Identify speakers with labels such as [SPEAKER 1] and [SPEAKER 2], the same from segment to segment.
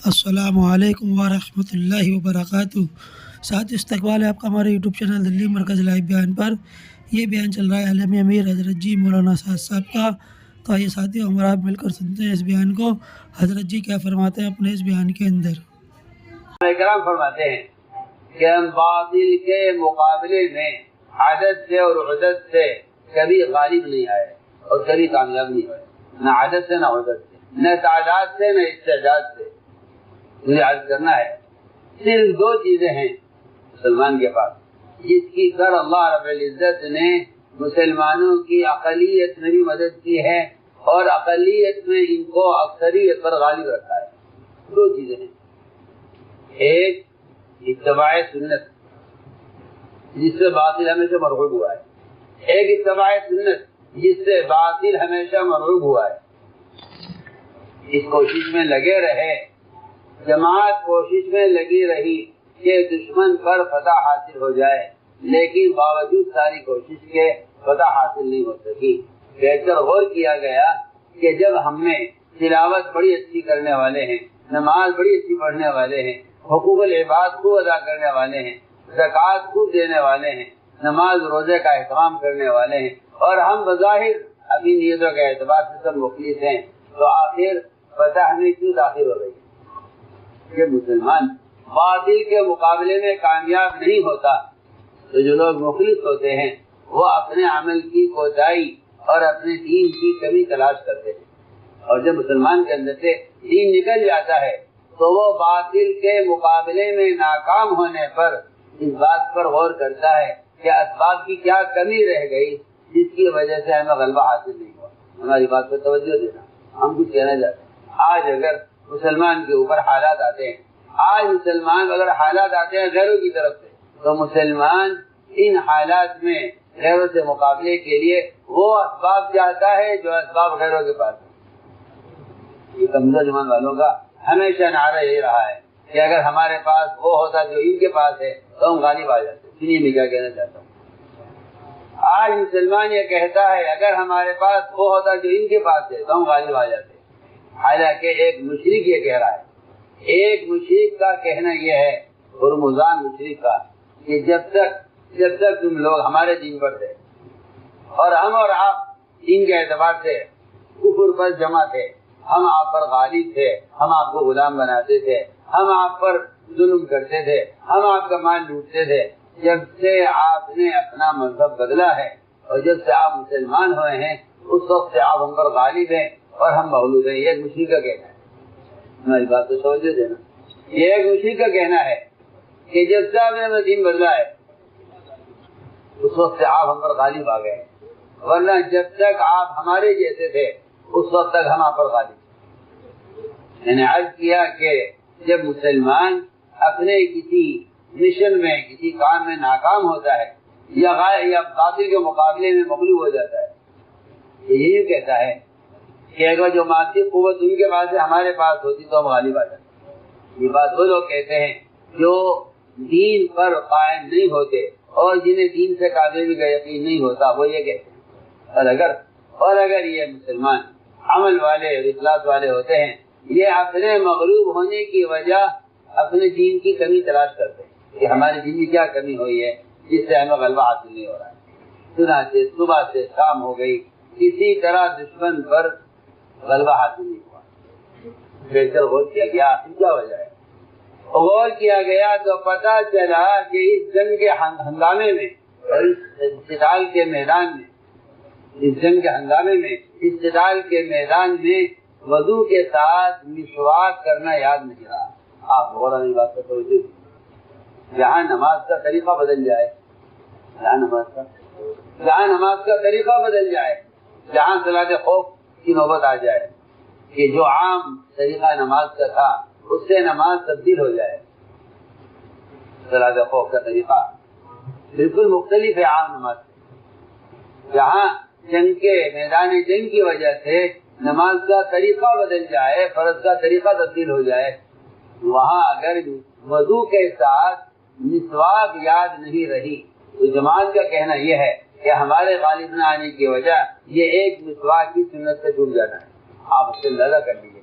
[SPEAKER 1] السلام علیکم ورحمۃ اللہ وبرکاتہ۔ ساتھ استقبال ہے آپ کا ہمارے یوٹیوب چینل دلی مرکز لائیو بیان پر۔ یہ بیان چل رہا ہے عالمی امیر حضرت جی مولانا سعد صاحب کا۔ تو آئیے ساتھیوں ہمارا آپ مل کر سنتے ہیں اس بیان کو، حضرت جی کیا فرماتے ہیں اپنے اس بیان کے اندر۔
[SPEAKER 2] کرام فرماتے ہیں کہ ہم باطل کے مقابلے میں عدد سے اور عدد سے کبھی غالب نہیں آئے اور کبھی کامیاب نہیں ہوئے، نہ عدد سے نہ عدد سے، نہ تعداد سے نہ استعداد سے۔ مجھے عرض کرنا ہے صرف دو چیزیں ہیں مسلمان کے پاس جس کی کر اللہ رب العزت نے مسلمانوں کی اقلیت میں بھی مدد کی ہے اور اقلیت میں ان کو اکثریت پر غالب رکھا ہے۔ دو چیزیں ہیں، ایک اتباع سنت جس سے باطل ہمیشہ مرغوب ہوا ہے، ایک اتباع سنت جس سے باطل ہمیشہ مرغوب ہوا ہے۔ اس کوشش میں لگے رہے، جماعت کوشش میں لگی رہی کہ دشمن پر فتح حاصل ہو جائے، لیکن باوجود ساری کوشش کے فتح حاصل نہیں ہو سکی۔ بہتر غور کیا گیا کہ جب ہم میں تلاوت بڑی اچھی کرنے والے ہیں، نماز بڑی اچھی پڑھنے والے ہیں، حقوق العباد خوب ادا کرنے والے ہیں، زکوٰۃ خوب دینے والے ہیں، نماز روزے کا اہتمام کرنے والے ہیں، اور ہم بظاہر اپنی نیتوں کے اعتبار سے سب مخلص ہیں، تو آخر فتح میں کیوں داخل ہو رہی ہے؟ کہ مسلمان باطل کے مقابلے میں کامیاب نہیں ہوتا تو جو لوگ مخلص ہوتے ہیں وہ اپنے عمل کی کوتاہی اور اپنے دین کی کمی تلاش کرتے ہیں، اور جب مسلمان کے اندر سے دین نکل جاتا ہے تو وہ باطل کے مقابلے میں ناکام ہونے پر اس بات پر غور کرتا ہے کہ اسباب کی کیا کمی رہ گئی جس کی وجہ سے ہمیں غلبہ حاصل نہیں ہوا۔ ہماری بات پر توجہ دینا، ہم کچھ کہنا چاہتے ہیں۔ آج اگر مسلمان کے اوپر حالات آتے ہیں، آج مسلمان اگر حالات آتے ہیں غیروں کی طرف سے، تو مسلمان ان حالات میں غیروں سے مقابلے کے لیے وہ اسباب چاہتا ہے جو اسباب غیروں کے پاس ہیں۔ یہ کمزور ایمان والوں کا ہمیشہ نعرہ یہی رہا ہے کہ اگر ہمارے پاس وہ ہوتا جو ان کے پاس ہے تو ہم غالب آ جاتے۔ سنیے میں کیا کہنا چاہتا ہوں۔ آج مسلمان یہ کہتا ہے اگر ہمارے پاس وہ ہوتا جو ان کے پاس ہے تو ہم غالب آ جاتے، حالانکہ ایک مشرک یہ کہہ رہا ہے۔ ایک مشرک کا کہنا یہ ہے، ہرمزان مشرک کا، کہ جب تک تم لوگ ہمارے دین پر تھے اور ہم اور آپ دین کے اعتبار سے کفر پر جمع تھے، ہم آپ پر غالب تھے، ہم آپ کو غلام بناتے تھے، ہم آپ پر ظلم کرتے تھے، ہم آپ کا مال لوٹتے تھے۔ جب سے آپ نے اپنا مذہب بدلا ہے اور جب سے آپ مسلمان ہوئے ہیں اس وقت سے آپ ہم پر غالب ہیں اور ہم مغلوب ہیں۔ یہ ایک مشرک کا کہنا ہے، ہماری بات تو سمجھ دینا۔ یہ ایک مشرک کا کہنا ہے کہ جب سے آپ نے دین بدلا ہے اس وقت سے آپ ہم پر غالب آ گئے، ورنہ جب تک آپ ہمارے جیسے تھے اس وقت تک ہم آپ پر غالب۔ میں نے عرض کیا کہ جب مسلمان اپنے کسی مشن میں کسی کام میں ناکام ہوتا ہے یا باطل کے مقابلے میں مغلوب ہو جاتا ہے، یہی کہتا ہے کہ اگر جو مادی قوت ان کے پاس ہے ہمارے پاس ہوتی تو ہم غالب آ جاتے۔ یہ بات وہ لوگ کہتے ہیں جو دین پر قائم نہیں ہوتے اور جنہیں دین سے کامیابی کا یقین نہیں ہوتا، وہ یہ کہتے ہیں۔ اور اگر یہ مسلمان عمل والے اور اخلاص والے ہوتے ہیں، یہ اپنے مغلوب ہونے کی وجہ اپنے دین کی کمی تلاش کرتے ہیں کہ ہمارے دین میں کیا کمی ہوئی ہے جس سے ہمیں غلبہ حاصل نہیں ہو رہا ہے۔ چنانچہ صبح سے شام ہو گئی، کسی طرح دشمن پر غلبہ حاصل نہیں ہوا۔ بہتر غور کیا گیا کیا وجہ ہے، غور کیا گیا تو پتہ چلا کہ اس جنگ کے ہنگامے میں اور اس استدال کے میدان میں، اس جنگ کے ہنگامے میں استدال کے میدان میں وضو کے ساتھ مسواک کرنا یاد نہیں رہا۔ آپ غور والی بات پر توجہ دیں۔ جہاں نماز کا طریقہ بدل جائے، جہاں نماز کا طریقہ بدل جائے، جہاں صلاۃ خوف کی نوبت آ جائے کہ جو عام طریقہ نماز کا تھا اس سے نماز تبدیل ہو جائے، صلاۃ خوف کا طریقہ بالکل مختلف ہے عام نماز سے۔ جہاں جنگ کے میدان جنگ کی وجہ سے نماز کا طریقہ بدل جائے، فرض کا طریقہ تبدیل ہو جائے، وہاں اگر وضو کے ساتھ مسواک یاد نہیں رہی تو جماعت کا کہنا یہ ہے کہ ہمارے غالب نہ آنے کی وجہ یہ ایک مسواک کی سنت سے چھوٹ جانا ہے۔ آپ اس سے اندازہ کر لیجیے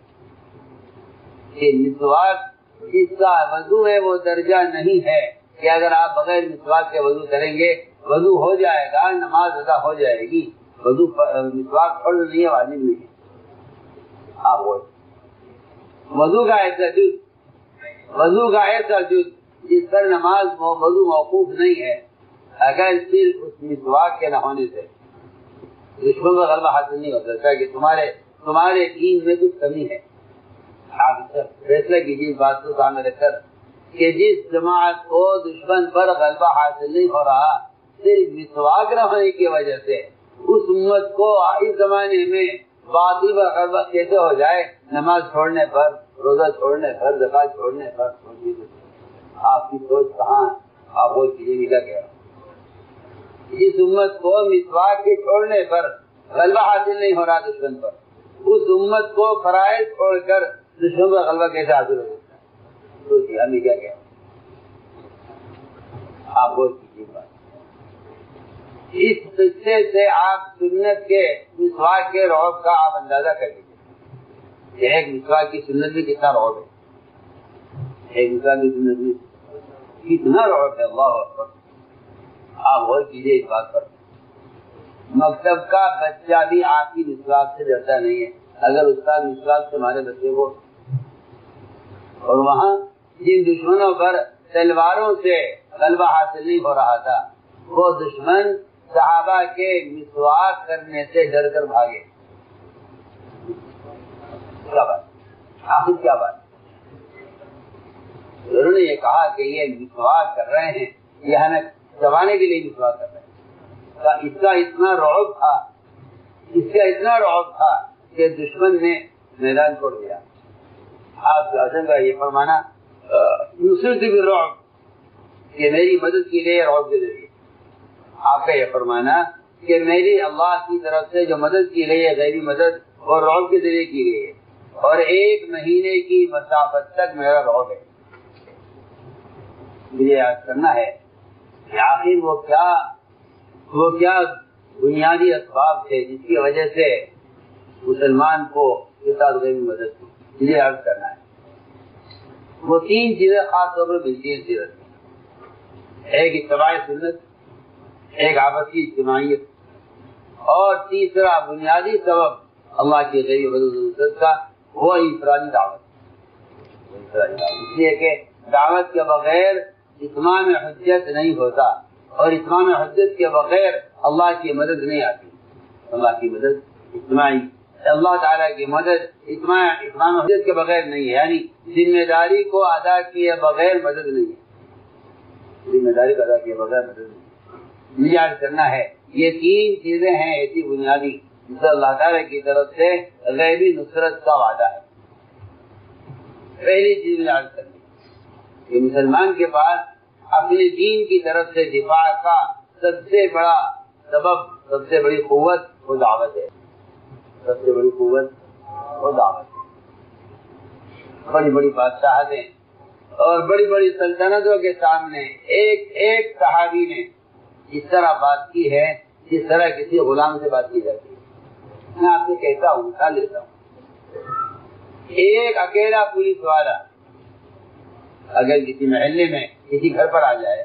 [SPEAKER 2] کہ مسواک جس کا وضو ہے وہ درجہ نہیں ہے کہ اگر آپ بغیر مسواک کے وضو کریں گے وضو ہو جائے گا، نماز ادا ہو جائے گی. وضو مسواک فرض نہیں ہے، واجب نہیں ہے. آپ وضو کا ایسا جز جس پر نماز وضو موقوف نہیں ہے، اگر صرف اس مسواک کے نہ ہونے سے دشمن کا غلبہ حاصل نہیں ہو سکتا کہ تمہارے دین میں کچھ کمی ہے. آپ فیصلہ کیجیے اس بات کو سامنے رکھ کر کہ جس جماعت کو دشمن پر غلبہ حاصل نہیں ہو رہا صرف مسواک نہ ہونے کی وجہ سے، اس امت کو اس زمانے میں باطل پر غلبہ کیسے ہو جائے؟ نماز چھوڑنے پر، روزہ چھوڑنے پر، زکات چھوڑنے پر. آپ کی سوچ کہاں؟ آپ وہ چیزیں نکل گیا. جس امت کو مسواک کے چھوڑنے پر غلبہ حاصل نہیں ہو رہا دشمن پر، اس امت کو فرائض چھوڑ کر دشمن پر غلبہ کیسے حاصل ہو سکتا ہے؟ سوچیے ہمیں کیا کیا آپ وہ چیزیں بات. اس قصے سے آپ سنت کے مسواک کے رعب کا آپ اندازہ کر لیجیے کہ ایک مسواک کی سنت میں کتنا رعب ہے، ایک مسواک کی سنت میں کتنا رعب ہے. اللہ اکبر. آپ غور کیجیے اس بات پر. مکتب کا بچہ بھی آپ کی مسواک سے ڈرتا نہیں ہے. اگر استاد مسواک سے ہمارے بچے کو، اور وہاں جن دشمنوں پر تلواروں سے غلبہ حاصل نہیں ہو رہا تھا وہ دشمن صحابہ کے مسواک کرنے سے ڈر کر بھاگے. کیا بات؟ آخر کیا بات؟ انہوں نے یہ کہا کہ یہ مسواک کر رہے ہیں، یہ ہمیں دبانے کے لیے مسواک کر رہے ہیں. اس کا اتنا رعب تھا کہ دشمن نے میدان چھوڑ دیا. آپ کا یہ فرمانا نصرت بالرعب کہ میری مدد کی گئی رعب کے ذریعے. آپ کا یہ فرمانا کہ میری اللہ کی طرف سے جو مدد کی گئی ہے غیبی مدد اور رعب کے ذریعے کی گئی ہے، اور 1 مہینے کی مسافت تک میرا رعب ہے. مجھے یاد کرنا ہے کہ آخر وہ کیا بنیادی اسباب تھے جس کی وجہ سے مسلمان کو کے ساتھ غیبی مدد کی. مجھے یاد کرنا ہے وہ 3 چیزیں خاص طور پر ملتی ہیں سیرت میں. ایک اتباع سنت، ایک آپس کی اجتماعیت، اور تیسرا بنیادی سبب اللہ کی غیبی مدد کا وہ انفرادی دعوت. اس لیے کہ دعوت کے بغیر اتمام حجت نہیں ہوتا، اور اتمام حجت کے بغیر اللہ کی مدد نہیں آتی. اللہ کی مدد اجتماعی، اللہ تعالیٰ کی مدد اتمام حجت کے بغیر نہیں ہے. یعنی ذمہ داری کو ادا کیے بغیر مدد نہیں ہے. ذمہ داری کو ادا کیے بغیر مدد نہیں. یاد کرنا ہے یہ 3 چیزیں ہیں ایسی بنیادی جس اللہ تعالیٰ کی طرف سے غیبی نصرت کا وعدہ ہے. پہلی چیز یاد کرنی کہ مسلمان کے پاس اپنے دین کی طرف سے دفاع کا سب سے بڑا سبب، سب سے بڑی قوت وہ دعوت ہے. سب سے بڑی قوت وہ دعوت ہے. بڑی بڑی بادشاہتیں اور بڑی بڑی سلطنتوں کے سامنے ایک صحابی نے اس طرح بات کی ہے جس طرح کسی غلام سے بات کی جاتی ہے. میں آپ سے کہتا ہوں، مثال لیتا ہوں. ایک اکیلا پولیس والا اگر کسی محلے میں کسی گھر پر آ جائے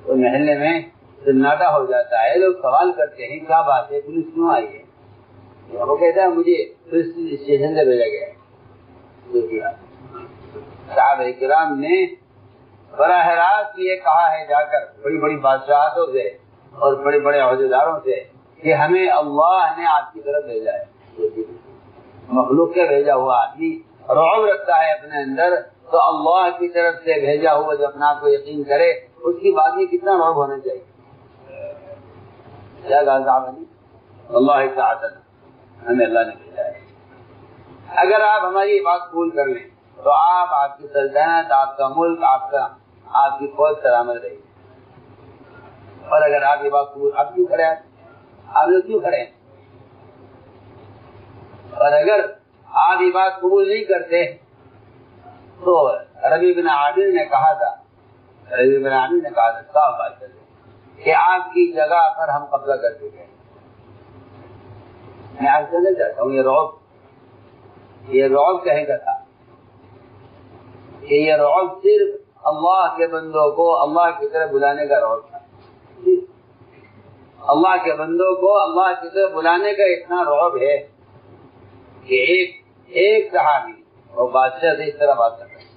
[SPEAKER 2] تو محلے میں سناٹا ہو جاتا ہے. لوگ سوال کرتے ہیں کیا بات ہے، پولیس کیوں آئی ہے؟ وہ کہتا ہے مجھے پولیس اسٹیشن سے بھیجا گیا ہے. صحابہ کرام نے براہ راست یہ کہا ہے جا کر بڑی بڑی بادشاہتوں سے اور بڑے بڑے عہدیداروں سے کہ ہمیں اللہ نے آپ کی طرف بھیجا ہے. مخلوق کے بھیجا ہوا آدمی رعب رکھتا ہے اپنے اندر، تو اللہ کی طرف سے بھیجا ہوا جو اپنا کو یقین کرے اس کی بات میں کتنا رعب ہونا چاہیے. کیا اللہ تعالی ہمیں اللہ نے بھیجا ہے. اگر آپ ہماری یہ بات قبول کر لیں تو آپ کی سلطنت، آپ کا ملک، آپ کی فوج سلامت رہے گی. اور اگر آپ یہ بات قبول، آپ کیوں کھڑے ہیں؟ آپ لوگ کیوں کھڑے ہیں؟ اور اگر آپ یہ بات قبول نہیں کرتے تو ربیع بن عامر نے کہا تھا صاف بات کر دیں کہ آپ کی جگہ پر ہم قبضہ کر چکے ہیں. میں آپ سے نہیں چاہتا ہوں یہ رعب کہیں کا تھا. کہ یہ رعب صرف اللہ کے بندوں کو اللہ کی طرف بلانے کا رعب تھا. اللہ کے بندوں کو اللہ کی طرف بلانے کا اتنا رعب ہے کہ ایک صحابی اور بادشاہ سے اس طرح بات کر رہا ہے.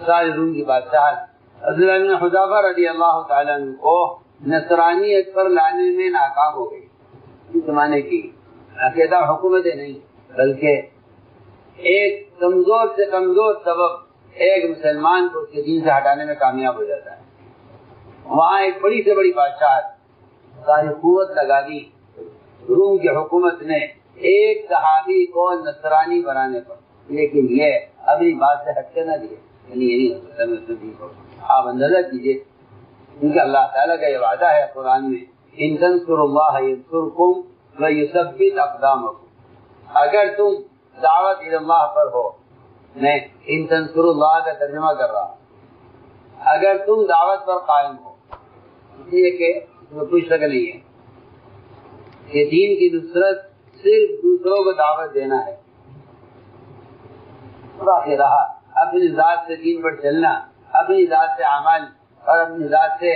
[SPEAKER 2] ساری روم کی بادشاہ عبداللہ بن حذافہ رضی اللہ تعالیٰ عنہ کو نصرانیت پر لانے میں ناکام ہو گئی. اس زمانے کی عقیدہ حکومتیں نہیں بلکہ ایک کمزور سے کمزور سبب ایک مسلمان کو اس کے دین سے ہٹانے میں کامیاب ہو جاتا ہے. وہاں ایک بڑی سے بڑی بادشاہ ساری قوت لگا دی روم کی حکومت نے ایک صحابی کو نصرانی بنانے پر، لیکن یہ اپنی بات سے ہٹ کے نہ دیے. یعنی یہ نہیں ہو سکتا. آپ اندازہ کیجیے کیونکہ اللہ تعالیٰ کا یہ وعدہ ہے قرآن میں ان تنصروا اللہ ینصرکم ویثبت اقدامکم. اگر تم دعوت اللہ پر ہو، میں ان تنصروا اللہ کا ترجمہ کر رہا ہوں، اگر تم دعوت پر قائم ہو، اس لیے کہ اس میں کوئی شک نہیں ہے کہ دین کی نصرت صرف دوسروں کو دعوت دینا ہے. باقی رہا اپنی ذات سے دین پر چلنا، اپنی ذات سے اعمال اور اپنی ذات سے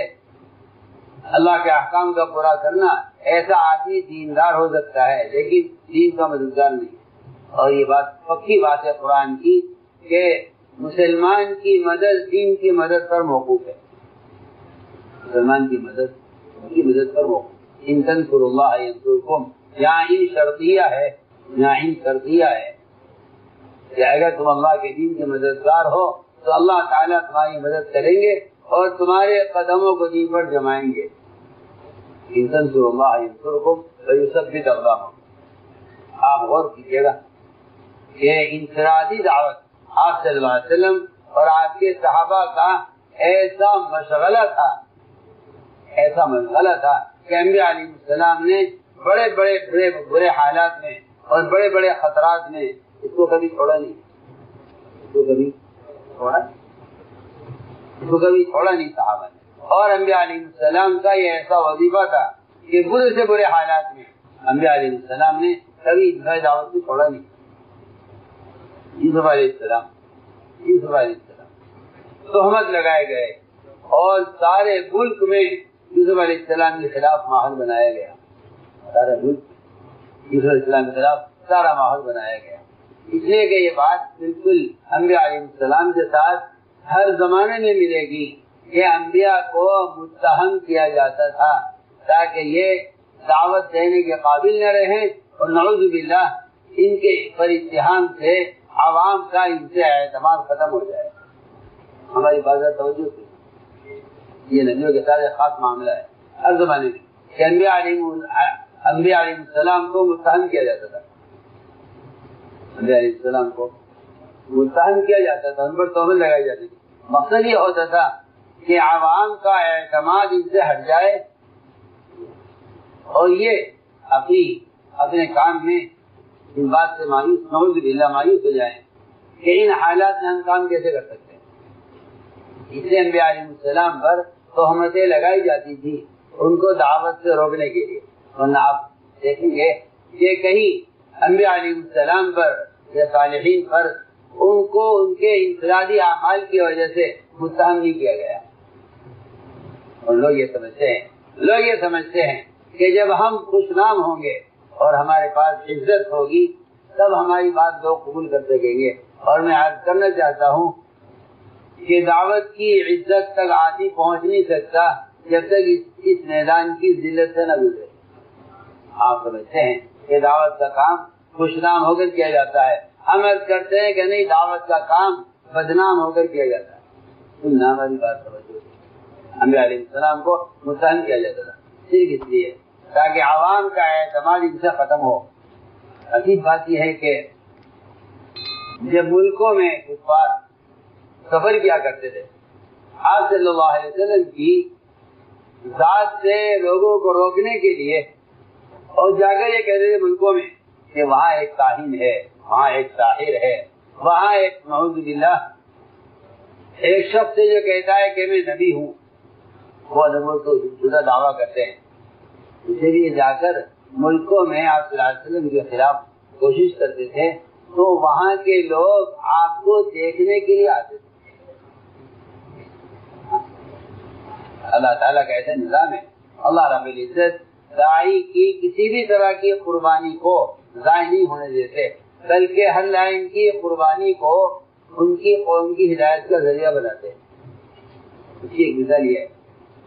[SPEAKER 2] اللہ کے احکام کا پورا کرنا. ایسا آدمی دیندار ہو سکتا ہے لیکن دین کا مددگار نہیں. اور یہ بات پکی بات ہے قرآن کی کہ مسلمان کی مدد دین کی مدد پر موقوف ہے. مسلمان کی مدد پر موقوف. ان تنصروا اللہ ینصرکم، یہاں ان شرطیہ ہے کہ اگر تم اللہ کے دین کے مددگار ہو تو اللہ تعالیٰ تمہاری مدد کریں گے اور تمہارے قدموں کو دین پر جمائیں گے. ان تنصروا اللہ ینصرکم ویثبت اقدامکم. آپ غور کیجیے گا کہ انفرادی دعوت آپ صلی اللہ علیہ وسلم اور آپ کے صحابہ کا ایسا مشغلہ تھا کہ انبیاء علیہ السلام نے بڑے برے حالات میں اور بڑے بڑے خطرات میں اس کو کبھی چھوڑا نہیں. صحابہ نے. اور انبیاء علیہ السلام کا یہ ایسا وظیفہ تھا کہ برے سے برے حالات میں انبیاء علیہ السلام نے کبھی دعوت کو چھوڑا نہیں. یوسف علیہ السلام تہمت لگائے گئے اور سارے ملک میں یوسف علیہ السلام کے خلاف ماحول بنایا گیا. سارا ملک یوسف علیہ السلام کے خلاف سارا ماحول بنایا گیا. اس لیے کہ یہ بات بالکل انبیاء علیہ السلام کے ساتھ ہر زمانے میں ملے گی کہ انبیاء کو متہم کیا جاتا تھا تاکہ یہ دعوت دینے کے قابل نہ رہیں اور نعوذ باللہ ان کے پر اتہام سے عوام کا ان سے اعتماد ختم ہو جائے. ہماری بات توجہ سے یہ نبیوں کے ساتھ ایک خاص معاملہ ہے ہر زمانے میں کہ انبیاء علیہ السلام کو متہم کیا جاتا تھا. انبیاء علیہ السلام کو متہم کیا جاتا تھا، ان پر تہمت لگائی جاتی تھی. مقصد یہ ہوتا تھا کہ عوام کا اعتماد ان سے ہٹ جائے اور یہ اپنے کام میں اس بات سے نعوذ باللہ مایوس ہو جائیں کہ ان حالات میں ہم کام کیسے کر سکتے ہیں. اس لیے انبیاء علیہ السلام پر تہمتیں لگائی جاتی تھی ان کو دعوت سے روکنے کے لیے. ورنہ آپ دیکھیں گے کہ کہیں انبیاء علیہ السلام پر یا صالحین پر ان کو ان کے انفرادی اعمال کی وجہ سے متہم نہیں کیا گیا. اور لوگ یہ سمجھتے ہیں کہ جب ہم خوش نام ہوں گے اور ہمارے پاس عزت ہوگی تب ہماری بات لوگ قبول کر سکیں گے. اور میں عرض کرنا چاہتا ہوں کہ دعوت کی عزت تک آدمی پہنچ نہیں سکتا جب تک اس میدان کی ذلت سے نہ گزرے. آپ سمجھتے ہیں کہ دعوت کا کام خوش نام ہو کر کیا جاتا ہے. ہم عرض کرتے ہیں کہ نہیں، دعوت کا کام بدنام ہو کر کیا جاتا ہے. ہماری بات سمجھو. انبیاء علیہ السلام کو متہم کیا جاتا تھا صرف اس لیے تاکہ عوام کا اعتماد ان سے ختم ہو. عجیب بات یہ ہے کہ جب ملکوں میں کفار سفر کیا کرتے تھے آپ صلی اللہ علیہ وسلم کی ذات سے لوگوں کو روکنے کے لیے اور جا کر یہ کہتے تھے ملکوں میں کہ وہاں ایک کاہن ہے، وہاں ایک ساحر ہے، وہاں ایک نعوذ باللہ ایک شخص ہے جو کہتا ہے کہ میں نبی ہوں. وہ نبوت کو جھوٹا دعویٰ کرتے ہیں. اسی لیے جا کر ملکوں میں آپ صلی اللہ علیہ وسلم کے خلاف کوشش کرتے تھے تو وہاں کے لوگ آپ کو دیکھنے کے لیے آتے تھے. اللہ تعالیٰ کا ایسا نظام ہے. اللہ رب العزت داعی کی کسی بھی طرح کی قربانی کو ضائع نہیں ہونے دیتے، بلکہ ہر لائن کی قربانی کو ان کی قوم کی ہدایت کا ذریعہ بناتے ہیں. اس کی ایک مثال یہ ہے،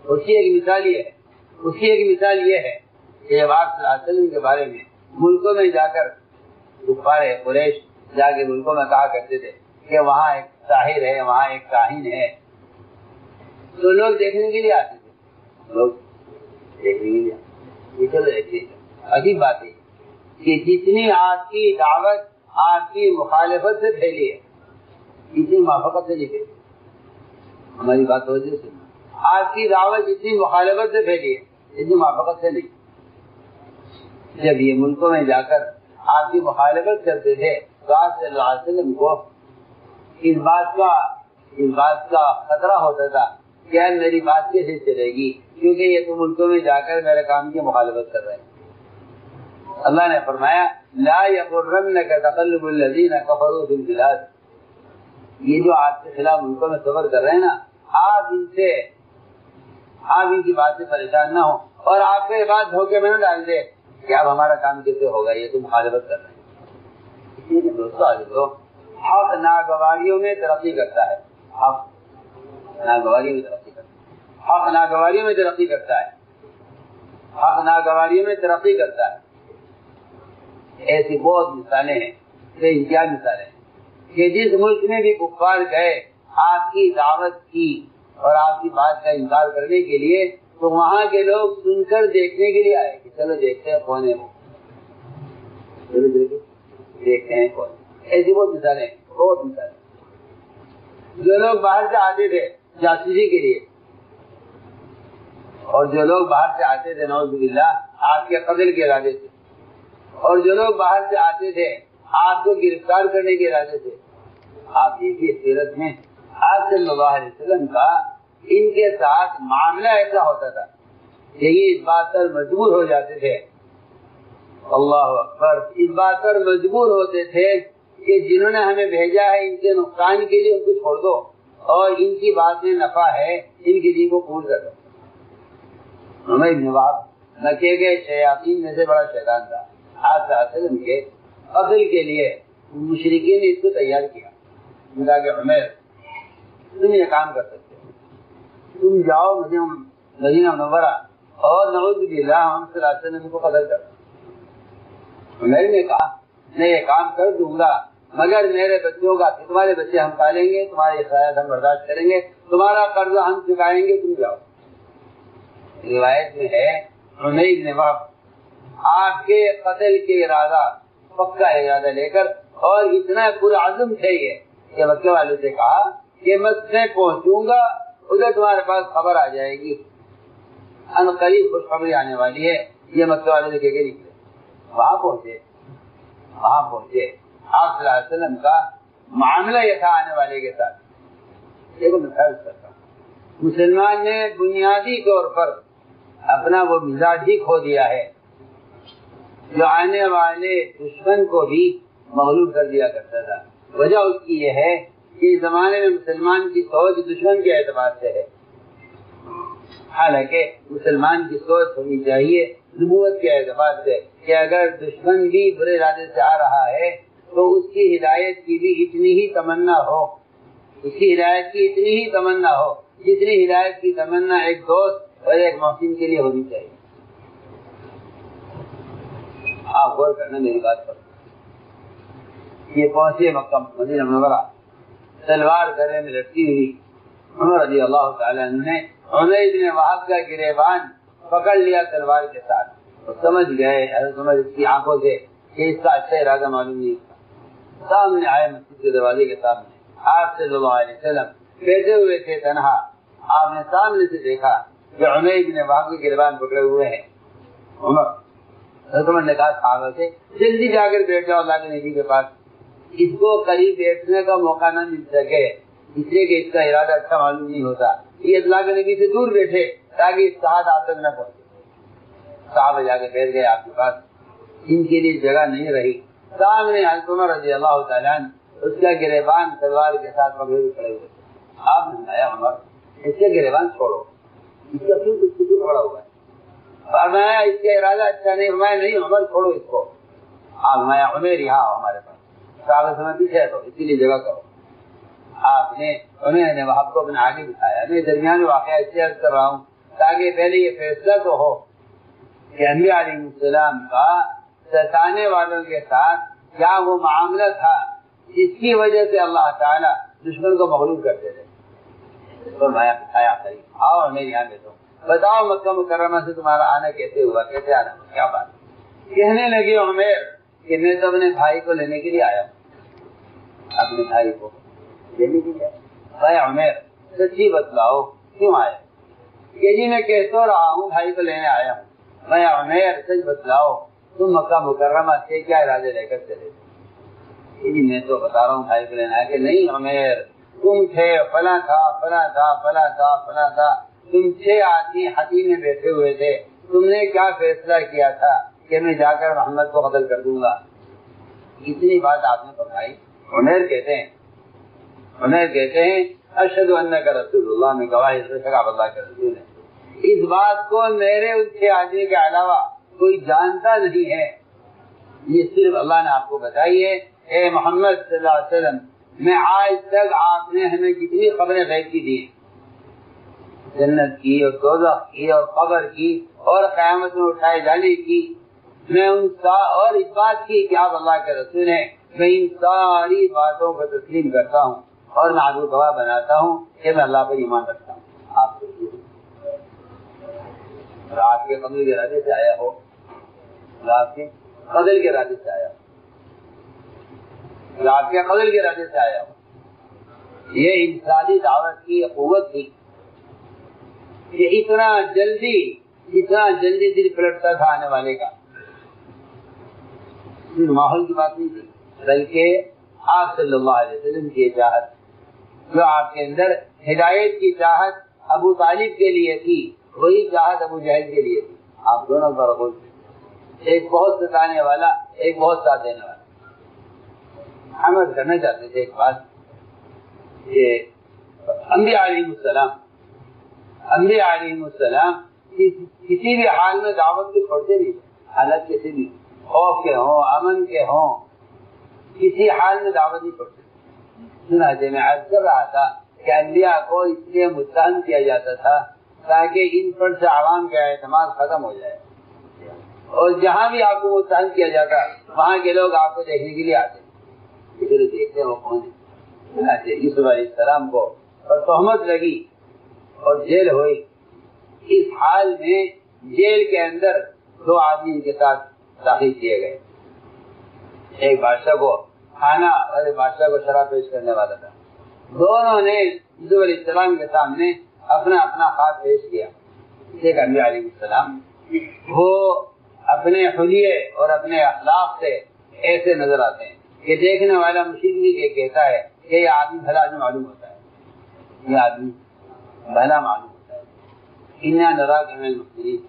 [SPEAKER 2] اس کی ایک مثال یہ ہے کہ آپ صلی اللہ علیہ وسلم کے بارے میں ملکوں میں جا کر کفار قریش جا کے ملکوں میں کہا کرتے تھے کہ وہاں ایک ساحر ہے، وہاں ایک کاہن ہے. تو لوگ دیکھنے کے لیے آتے تھے، لوگ دیکھنے کے لیے. یہ چلو ایسی عجیب بات ہے کہ جتنی آپ کی دعوت آپ کی مخالفت سے پھیلی ہے، اتنی موافقت سے نہیں پھیلی. ہماری بات ہو جائے سننا، آپ کی دعوت جتنی مخالفت سے پھیلی ہے، اتنی موافقت سے نہیں. جب یہ ملکوں میں جا کر آپ کی مخالفت کرتے تھے تو آپ صلی اللہ علیہ وسلم کو اس بات کا خطرہ ہوتا تھا کہ یار میری بات کیسے چلے گی، کیونکہ یہ تو ملکوں میں جا کر میرے کام کی مخالفت کر رہے ہیں. اللہ نے فرمایا لا یغرنک تقلب الذین کفروا فی البلاد. یہ جو آپ کے خلاف ملکوں میں سفر کر رہے ہیں نا، آپ ان کی بات سے پریشان نہ ہو اور آپ کو یہ بات دھوکے میں نہ ڈال دے کہ اب ہمارا کام کیسے ہوگا، یہ تو مخالفت کر رہے ہیں. اسی لیے دوستو آج تو حق ناگواریوں میں ترقی کرتا ہے. حق ناگواریوں میں ترقی کرتا ہے. حق ناگواریوں میں ترقی کرتا ہے. حق ناگواریوں میں ترقی کرتا ہے. ایسی بہت مثالیں ہیں، بے انتہا مثالیں ہیں کہ جس ملک میں بھی کفار گئے آپ کی دعوت کی اور آپ کی بات کا انکار کرنے کے لیے، تو وہاں کے لوگ سن کر دیکھنے کے لیے آئے کہ چلو دیکھتے ہیں کون ہے وہ، چلو دیکھتے ہیں کون. ایسی بہت مثالیں، بہت مثالیں. جو لوگ باہر سے آتے تھے جاسوسی کے لیے، اور جو لوگ باہر سے آتے تھے نعوذ باللہ آپ کے قتل کے ارادے سے، اور جو لوگ باہر سے آتے تھے آپ کو گرفتار کرنے کے ارادے سے. آپ دیکھیے سیرت میں آپ صلی اللہ علیہ وسلم کا ان کے ساتھ معاملہ ایسا ہوتا تھا کہ یہ اس بات پر مجبور ہو جاتے تھے، اللہ اکبر، اس بات پر مجبور ہوتے تھے کہ جنہوں نے ہمیں بھیجا ہے ان کے نقصان کے لیے ان کو چھوڑ دو، اور ان کی بات میں نفع ہے ان کے دین کو قبول کر دو. عمر بن وہب مکے کے شیاطین میں سے بڑا شیطان تھا. آپ صلی اللہ علیہ وسلم کے قتل کے لیے مشرکین نے اس کو تیار کیا. کہا کہ عمر تم یہ کام کر سکتے ہو، تم جاؤ مدینہ منورہ اور نعوذ باللہ ہم صلی اللہ علیہ وسلم کو قتل کر. عمر نے کہا میں یہ کام کر دوں گا مگر میرے بچوں کا، تمہارے بچے ہم پالیں گے، تمہاری اخراجات ہم برداشت کریں گے، تمہارا قرضہ ہم چکائیں گے، تم جاؤ. روایت میں ہے عمر بن وہب آپ کے قتل کے ارادہ، پکا ارادہ لے کر، اور اتنا پرعزم تھے یہ کہ مکے والوں سے کہا کہ میں پہنچوں گا ادھر تمہارے پاس خبر آ جائے گی، ان قریب خوشخبری آنے والی ہے. یہ مکے والوں سے کہہ کے نکلے. وہاں پہنچے آپ صلی اللہ علیہ وسلم کا معاملہ یہ تھا آنے والے کے ساتھ. دیکھو میں فرض کرتا ہوں مسلمان نے بنیادی طور پر اپنا وہ مزاج ہی کھو دیا ہے جو آنے والے دشمن کو بھی مغلوب کر دیا کرتا تھا. وجہ اس کی یہ ہے کہ اس زمانے میں مسلمان کی سوچ دشمن کے اعتبار سے ہے، حالانکہ مسلمان کی سوچ ہونی چاہیے نبوت کے اعتبار سے کہ اگر دشمن بھی برے ارادے سے آ رہا ہے تو اس کی ہدایت کی بھی اتنی ہی تمنا ہو، اس کی ہدایت کی اتنی ہی تمنا ہو جتنی ہدایت کی تمنا ایک دوست اور ایک محسن کے لیے ہونی چاہیے. آپ غور کرنا میری بات پر. یہ پہنچے مکہ مدینہ منورہ، تلوار گلے میں لٹکی ہوئی. عمر رضی اللہ تعالیٰ عنہ نے عمر بن وہب کا گریبان پکڑ لیا تلوار کے ساتھ، اور سمجھ گئے حضرت عمر اس کی آنکھوں سے کہ اس کا اچھا ارادہ معلوم نہیں تھا. سامنے آئے مسجد کے دروازے کے سامنے، آپ صلی اللہ علیہ وسلم بیٹھے ہوئے تھے تنہا. آپ نے سامنے سے دیکھا کہ عمر بن وہب کے گریبان پکڑے ہوئے ہیں. حضرت عمر نے کہا صحابہ سے جلدی جا کر بیٹھ جاؤ اللہ کے نبی کے پاس. اس کو قریب بیٹھنے کا موقع نہ مل سکے اس لیے کہ اس کا ارادہ اچھا معلوم نہیں ہوتا، یہ اللہ کے نبی سے دور بیٹھے تاکہ استحاد آپ تک نہ پہنچے. صحابہ جا کے بیٹھ گئے آپ کے پاس. ان کے لیے جگہ نہیں رہی. سامنے حضرت عمر رضی اللہ تعالیٰ عنہ اس کا گریبان تلوار کے ساتھ پکڑے ہوئے کھڑے ہوئے. آپ نے فرمایا عمر اس کا گریبان چھوڑو, اس کا کیوں پکڑا ہوا ہے؟ فرمایا اس کا ارادہ اچھا نہیں. فرمایا نہیں عمر چھوڑو اس کو. آپ فرمایا عمر یہاں آؤ ہمارے پاس, کاغذ میں پیچھے ہے تو اسی لیے جگہ کرو. آپ نے انہوں نے وہاں کو اپنا آگے بٹھایا. میں درمیان واقعہ اس لیے عرض کر رہا ہوں تاکہ پہلے یہ فیصلہ تو ہو کہ انبیاء علیہ السلام کا ستانے والوں کے ساتھ کیا وہ معاملہ تھا جس کی وجہ سے اللہ تعالیٰ دشمن کو مغلوب کرتے تھے. فرمایا بٹھایا قریب, آؤ میرے یہاں بیٹھو, بتاؤ مکہ مکرمہ سے تمہارا آنا کیسے ہوا, کیسے آنا ہوا, کیا بات. کہنے لگے عمیر کہ میں تو اپنے بھائی کو لینے کے لیے آیا ہوں, اپنے بھائی کو لینے کے لیے. بھائی عمیر سچی بتلاؤ کیوں آئے؟ کہ جی میں کہہ تو رہا ہوں بھائی کو لینے آیا ہوں. بھائی عمیر سچ بتلاؤ تم مکہ مکرمہ سے کیا ارادے لے کر چلے؟ جی میں تو بتا رہا ہوں بھائی کو لینے آیا. کہ نہیں عمیر تم تھے فلاں تھا فلاں تھا فلاں تھا فلاں تھا, تم 6 آدمی حتیم میں بیٹھے ہوئے تھے, تم نے کیا فیصلہ کیا تھا کہ میں جا کر محمد کو قتل کر دوں گا. اتنی بات آپ نے فرمائی. عمیر کہتے ہیں اشہد انک رسول اللہ, میں گواہی دے کہ آپ اللہ کے رسول ہیں. اس بات کو میرے ان 6 آدمی کے علاوہ کوئی جانتا نہیں ہے, یہ صرف اللہ نے آپ کو بتائی ہے. اے محمد صلی اللہ علیہ وسلم, میں آج تک آپ نے ہمیں جتنی خبریں غیب کی دی, جنت کی اور دوزخ کی اور قبر کی اور قیامت میں اٹھائے جانے کی, میں ان اور اس بات کی کہ آپ اللہ کے رسول ہیں, میں ان ساری باتوں کو تسلیم کرتا ہوں اور میں آپ کو گواہ بناتا ہوں کہ میں اللہ پر ایمان رکھتا ہوں. آپ رات کے قتل کے ارادے سے آیا ہو, رات کے قتل کے ارادے سے آیا ہو, رات کے قتل کے ارادے سے آیا ہو. یہ انسانی دعوت کی قوت تھی کہ اتنا جلدی دل پلٹتا تھا آنے والے کا. ماحول کی بات نہیں تھی, بلکہ آپ صلی اللہ علیہ وسلم کی چاہت, جو آپ کے اندر ہدایت کی چاہت ابو طالب کے لیے تھی, وہی چاہت ابو جہل کے لیے تھی. آپ دونوں برابر تھے, ایک بہت ستانے والا, ایک بہت ساتھ دینے والا. ہم کرنا چاہتے تھے ایک بات, یہ انبیاء علیہ السلام کسی بھی حال میں دعوت کو چھوڑتے نہیں, حالت کسی بھی خوف کے ہوں امن کے ہوں, کسی حال میں دعوت نہیں چھوڑتے. چنانچہ میں عرض کر رہا تھا کہ انبیاء کو اس لیے متهم کیا جاتا تھا تاکہ ان پر سے عوام کا اعتماد ختم ہو جائے, اور جہاں بھی آپ کو متهم کیا جاتا وہاں کے لوگ آپ کو دیکھنے کے لیے آتے, دیکھتے وہ کون ہے. یوسف علیہ السلام کو اور تہمت لگی اور جیل ہوئی. اس حال میں جیل کے اندر 2 آدمی ان کے ساتھ داخل کیے گئے. ایک بادشاہ کو کھانا اور ایک بادشاہ کو شراب پیش کرنے والا تھا. دونوں نے یوسف علیہ السلام کے سامنے اپنا اپنا خواب پیش کیا. ایک انبیاء علیہ السلام وہ اپنے حلیے اور اپنے اخلاق سے ایسے نظر آتے ہیں کہ دیکھنے والا مشرک بھی کہتا ہے کہ یہ آدمی بھلا آدمی معلوم ہوتا ہے, یہ آدمی بھلا معلوم ہوتا ہے. انا نراک من المحسنین,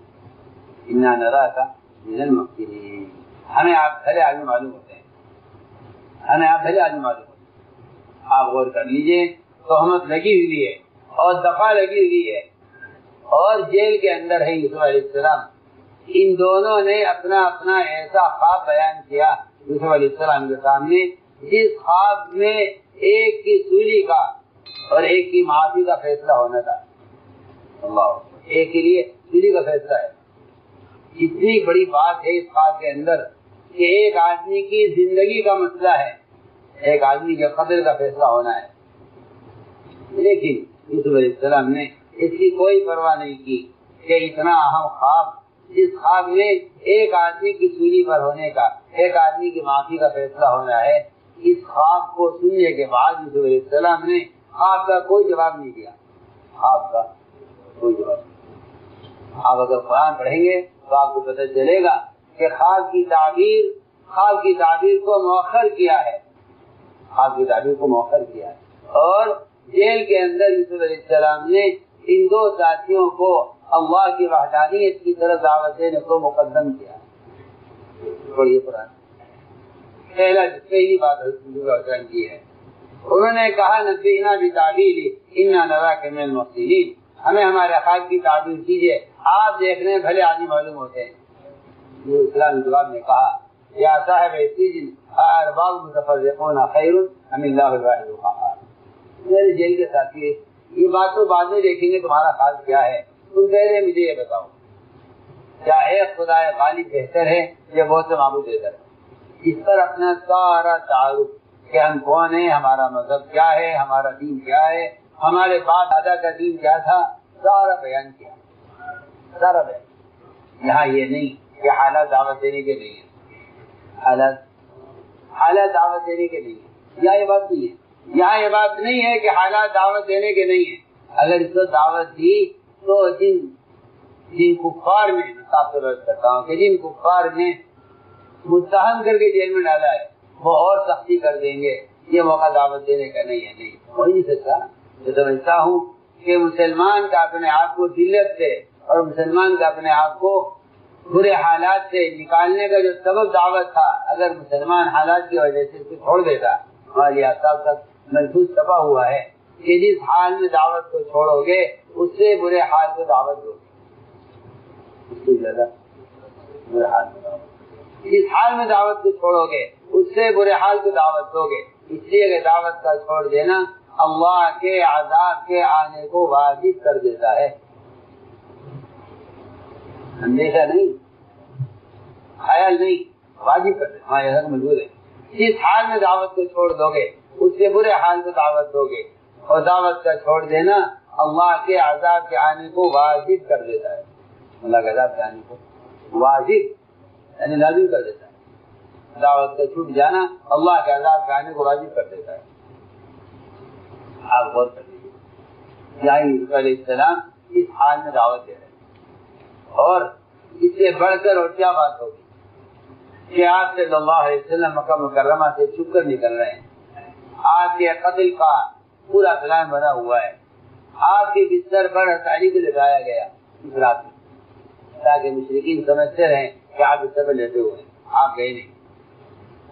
[SPEAKER 2] انا نراک من المحسنین, ہمیں آپ بھلے آدمی معلوم ہوتے ہیں, ہمیں آپ بھلے آدمی معلوم ہوتے ہیں. آپ غور کر لیجئے, تہمت لگی ہوئی ہے اور دفعہ لگی ہوئی ہے اور جیل کے اندر ہے یوسف علیہ السلام. ان دونوں نے اپنا اپنا ایسا خواب بیان کیا یوسف علیہ السلام کے سامنے, جس خواب میں ایک کی سولی کا اور ایک کی معافی کا فیصلہ ہونا تھا. اللہ, ایک کے لیے سولی کا فیصلہ ہے. اتنی بڑی بات ہے اس خواب کے اندر کہ ایک آدمی کی زندگی کا مسئلہ ہے, ایک آدمی کے قتل کا فیصلہ ہونا ہے. لیکن یوسف علیہ السلام نے اس کی کوئی پرواہ نہیں کی کہ اتنا اہم خواب, جس خواب میں ایک آدمی کی سولی پر ہونے کا, ایک آدمی کی معافی کا فیصلہ ہونا ہے, اس خواب کو سننے کے بعد یوسف علیہ السلام نے خواب کا کوئی جواب نہیں دیا. خواب کا کوئی جواب نہیں. آپ اگر قرآن پڑھیں گے تو آپ کو پتہ چلے گا کہ خواب کی تعبیر کو مؤخر کیا ہے, خواب کی تعبیر کو مؤخر کیا ہے. اور جیل کے اندر یوسف علیہ السلام نے ان 2 ساتھیوں کو اللہ کی وحدانیت کی طرف دعوت دینے کو مقدم کیا. پڑھیے قرآن. پہلی بات حضرت کی ہے. انہوں نے کہا نبینا بتعبیر انا نراک من المحسنین، ہمیں ہمارے خواب کی تعبیر کیجیے، آپ دیکھ رہے ہیں بھلے آدمی معلوم ہوتے ہیں. یہ اسلام جواب نے کہا یا صاحب السجن ارباب متفرقون خیر ام اللہ الواحد القہار. میرے جیل کے ساتھی، یہ بات تو بعد میں دیکھیں گے تمہارا خواب کیا ہے، تم پہلے مجھے یہ بتاؤ کیا ایک خدا غالب بہتر ہے یا بہت سے معبود بہتر ہے. اس پر اپنا سارا تعارف کہ ہم کون ہیں، ہمارا مذہب کیا ہے، ہمارا دین کیا ہے، ہمارے باپ دادا کا دین کیا تھا، سارا بیان کیا، سارا بیان. یہاں یہ نہیں کہ حالات دعوت دینے کے نہیں ہیں، حالات دعوت دینے کے نہیں ہیں. یہاں یہ بات نہیں ہے، یہاں یہ بات نہیں ہے کہ حالات دعوت دینے کے نہیں ہیں. اگر اس کو دعوت دی تو جن کفار میں صاف کرتا ہوں کہ جن کفار نے متہم کر کے جیل میں ڈالا ہے وہ اور سختی کر دیں گے. یہ موقع دعوت دینے کا نہیں ہے، نہیں ہو ہی نہیں سکتا. میں سمجھتا ہوں کہ مسلمان کا اپنے آپ کو ذلت سے اور مسلمان کا اپنے آپ کو برے حالات سے نکالنے کا جو سبب دعوت تھا، اگر مسلمان حالات کی وجہ سے اسے چھوڑ دیتا، ہمارے آفتاب تک محفوظ چھپا ہوا ہے کہ جس حال میں دعوت کو چھوڑو گے اس سے برے حال کو دعوت دو گے، اس سے زیادہ برے حال کو دعوت. جس حال میں دعوت کو چھوڑو گے اس سے برے حال کو دعوت دو گے. اس لیے کہ دعوت کا چھوڑ دینا اللہ کے عذاب کے آنے کو واجب کر دیتا ہے، اندیشہ نہیں، خیال نہیں، واجب کر دیتا. ہمارے حق موجود ہے. جس حال میں دعوت کو چھوڑ دو گے اس سے برے حال کو دعوت دو گے، اور دعوت کا چھوڑ دینا اللہ کے عذاب کے آنے کو واجب کر دیتا ہے. اللہ کے عذاب کے آنے کو واجب یعنی لازم کر دیتا ہے. دعوت کا چھوٹ جانا اللہ کے عذاب کے آنے کو واجب کر دیتا ہے. آپ غور کر لیجیے، یوسف علیہ السلام اس حال میں دعوت دے رہے ہیں، اور اس سے بڑھ کر اور کیا بات ہوگی کہ آپ صلی اللہ علیہ وسلم مکہ مکرمہ سے چھپ کر نکل رہے ہیں. آپ کے قتل کا پورا پلان بنا ہوا ہے. آپ کے بستر پر علی کو لگایا گیا اس رات میں تاکہ مشرکین سمجھتے رہیں کہ آپ بستر پر لیٹے ہوئے ہیں، آپ گئے نہیں.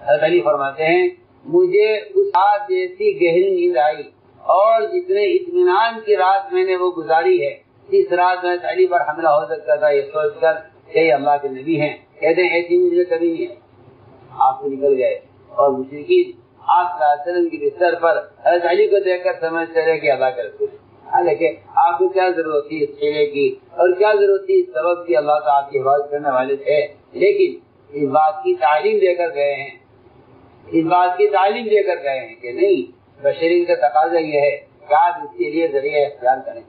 [SPEAKER 2] حضرت علی فرماتے ہیں مجھے اس رات جیسی گہری نیند آئی اور جتنے اطمینان کی رات میں نے وہ گزاری ہے، اس رات میں علی پر حملہ ہو سکتا تھا یہ سوچ کر کہ یہ اللہ کے نبی ہیں. کہتے ہیں ایسی مجھے کبھی نہیں ہے. آپ سے نکل گئے اور مشرکین آپ صلی اللہ علیہ وسلم کی بستر پر حضرت علی کو دیکھ کر سمجھتے رہے کہ اللہ کے رسول ہیں. حالانکہ آپ کو کیا ضرورت تھی اس خیلے کی اور کیا ضرورت تھی اس سبب کی، اللہ تعالیٰ آپ کی حفاظت کرنے والے تھے. لیکن اس بات کی تعلیم دے کر گئے ہیں، اس بات کی تعلیم دے کر گئے ہیں کہ نہیں، بشری کا تقاضا یہ ہے کہ آپ اس کے لیے ذریعہ اختیار کریں.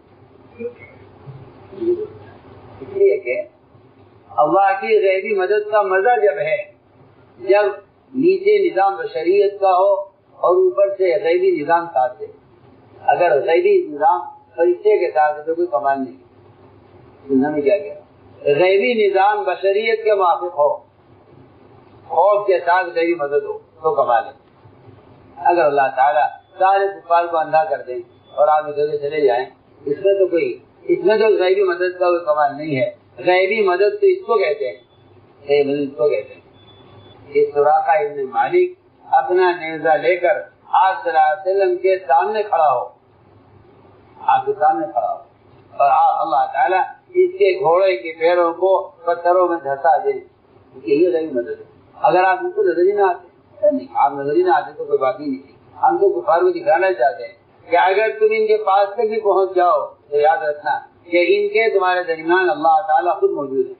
[SPEAKER 2] اس لیے کہ اللہ کی غیبی مدد کا مزہ جب ہے جب نیچے نظام بشریت کا ہو اور اوپر سے غیبی نظام ساتھ ہے. اگر غیبی نظام فرشتے کے ساتھ ہے تو کوئی کمال نہیں. سننا میں کیا کہا، غیبی نظام بشریت کے موافق ہو، خوف کے ساتھ غیبی مدد ہو تو کمال ہے. اگر اللہ تعالیٰ سارے کفار کو اندھا کر دیں اور آپ ادھر چلے جائیں، اس میں تو غیبی مدد کا کوئی کمال نہیں ہے. غیبی مدد تو اس کو کہتے ہیں، غیبی مدد اس کو کہتے ہیں. یہ سراقہ ابن مالک اپنا نیزہ لے کر آپ صلی اللہ علیہ وسلم کے سامنے کھڑا ہو، آپ کے سامنے کھڑا ہو، اور آپ اللہ تعالیٰ اس کے گھوڑے کے پیروں کو پتھروں میں دھسا دیں، یہ غیبی مدد ہے. اگر آپ ان کو نظر ہی نہ آتے، نہیں آپ نظر ہی نہ آتے تو کوئی بات ہی نہیں. ہم تو کفار کو دکھانا چاہتے ہیں کہ اگر تم ان کے پاس تک بھی پہنچ جاؤ تو یاد رکھنا کہ ان کے تمہارے درمیان اللہ تعالیٰ خود موجود ہے.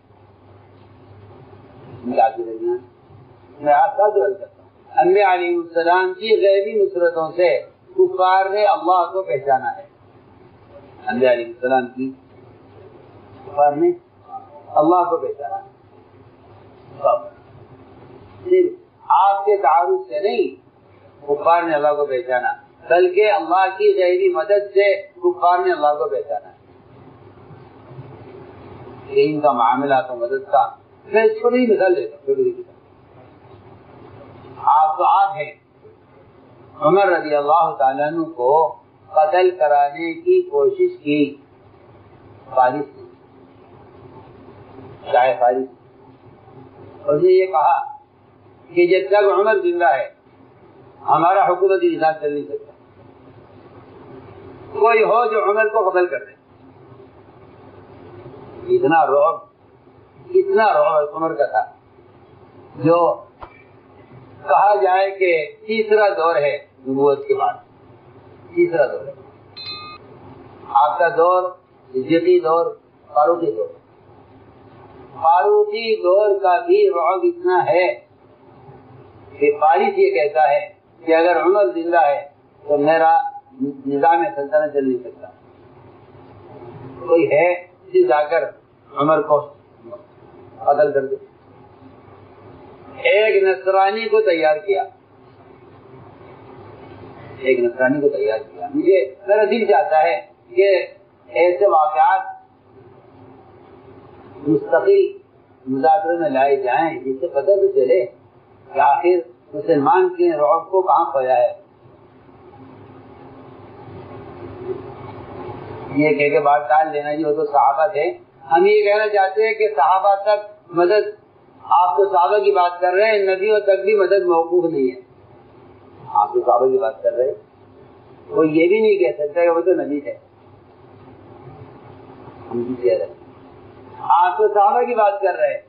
[SPEAKER 2] میں آپ کا دعا کرتا ہوں، انبیاء علیہ السلام کی غیبی نصرتوں سے کفار نے اللہ کو پہچانا ہے. انبیاء علیہ السلام کی کفار نے اللہ کو پہچانا ہے. صرف آپ کے تعارف سے نہیں کفار نے اللہ کو پہچانا، بلکہ اللہ کی غیبی مدد سے کفار نے اللہ کو پہچانا ہے. ان کا معاملہ تو مدد کا میں چھوٹی مثال دیتا ہوں. آپ تو آپ ہیں، عمر رضی اللہ تعالیٰ عنہ کو قتل کرانے کی کوشش کی فارس نے، شاہ فارس، اور نے یہ کہا کہ جب تک عمر زندہ ہے ہمارا حکومتی نظام چل نہیں سکتا. کوئی ہو جو عمر کو قتل کر دے. اتنا رعب عمر کا تھا، جو کہا جائے کہ تیسرا دور ہے نبوت کے بعد. تیسرا دور ہے آپ کا دور، صدیقی دور، فاروقی دور. فاروقی دور کا بھی رعب اتنا ہے کہ فارس یہ کہتا ہے کہ اگر عمر زندہ ہے تو میرا نظام سلطنت چل نہیں سکتا. کوئی ہے جس جا کر عمر کو قتل کر دے. ایک نصرانی کو تیار کیا. مجھے میرا دل چاہتا ہے کہ ایسے واقعات مستقل مذاکرے میں لائے جائیں جس سے پتہ تو چلے کہ آخر مسلمان کے رعب کو کہاں کھویا ہے. یہ کہہ کے بات ٹال لینا جی وہ تو صحابہ تھے. ہم یہ کہنا چاہتے ہیں کہ صحابہ تک مدد، آپ تو صحابہ کی بات کر رہے ہیں، نبیوں تک بھی مدد موقوف نہیں ہے. آپ تو صحابہ کی بات کر رہے ہیں، وہ یہ بھی نہیں کہہ سکتا کہ وہ تو نبی تھے. ہم بھی کہہ رہے ہیں آپ تو صحابہ کی بات کر رہے ہیں،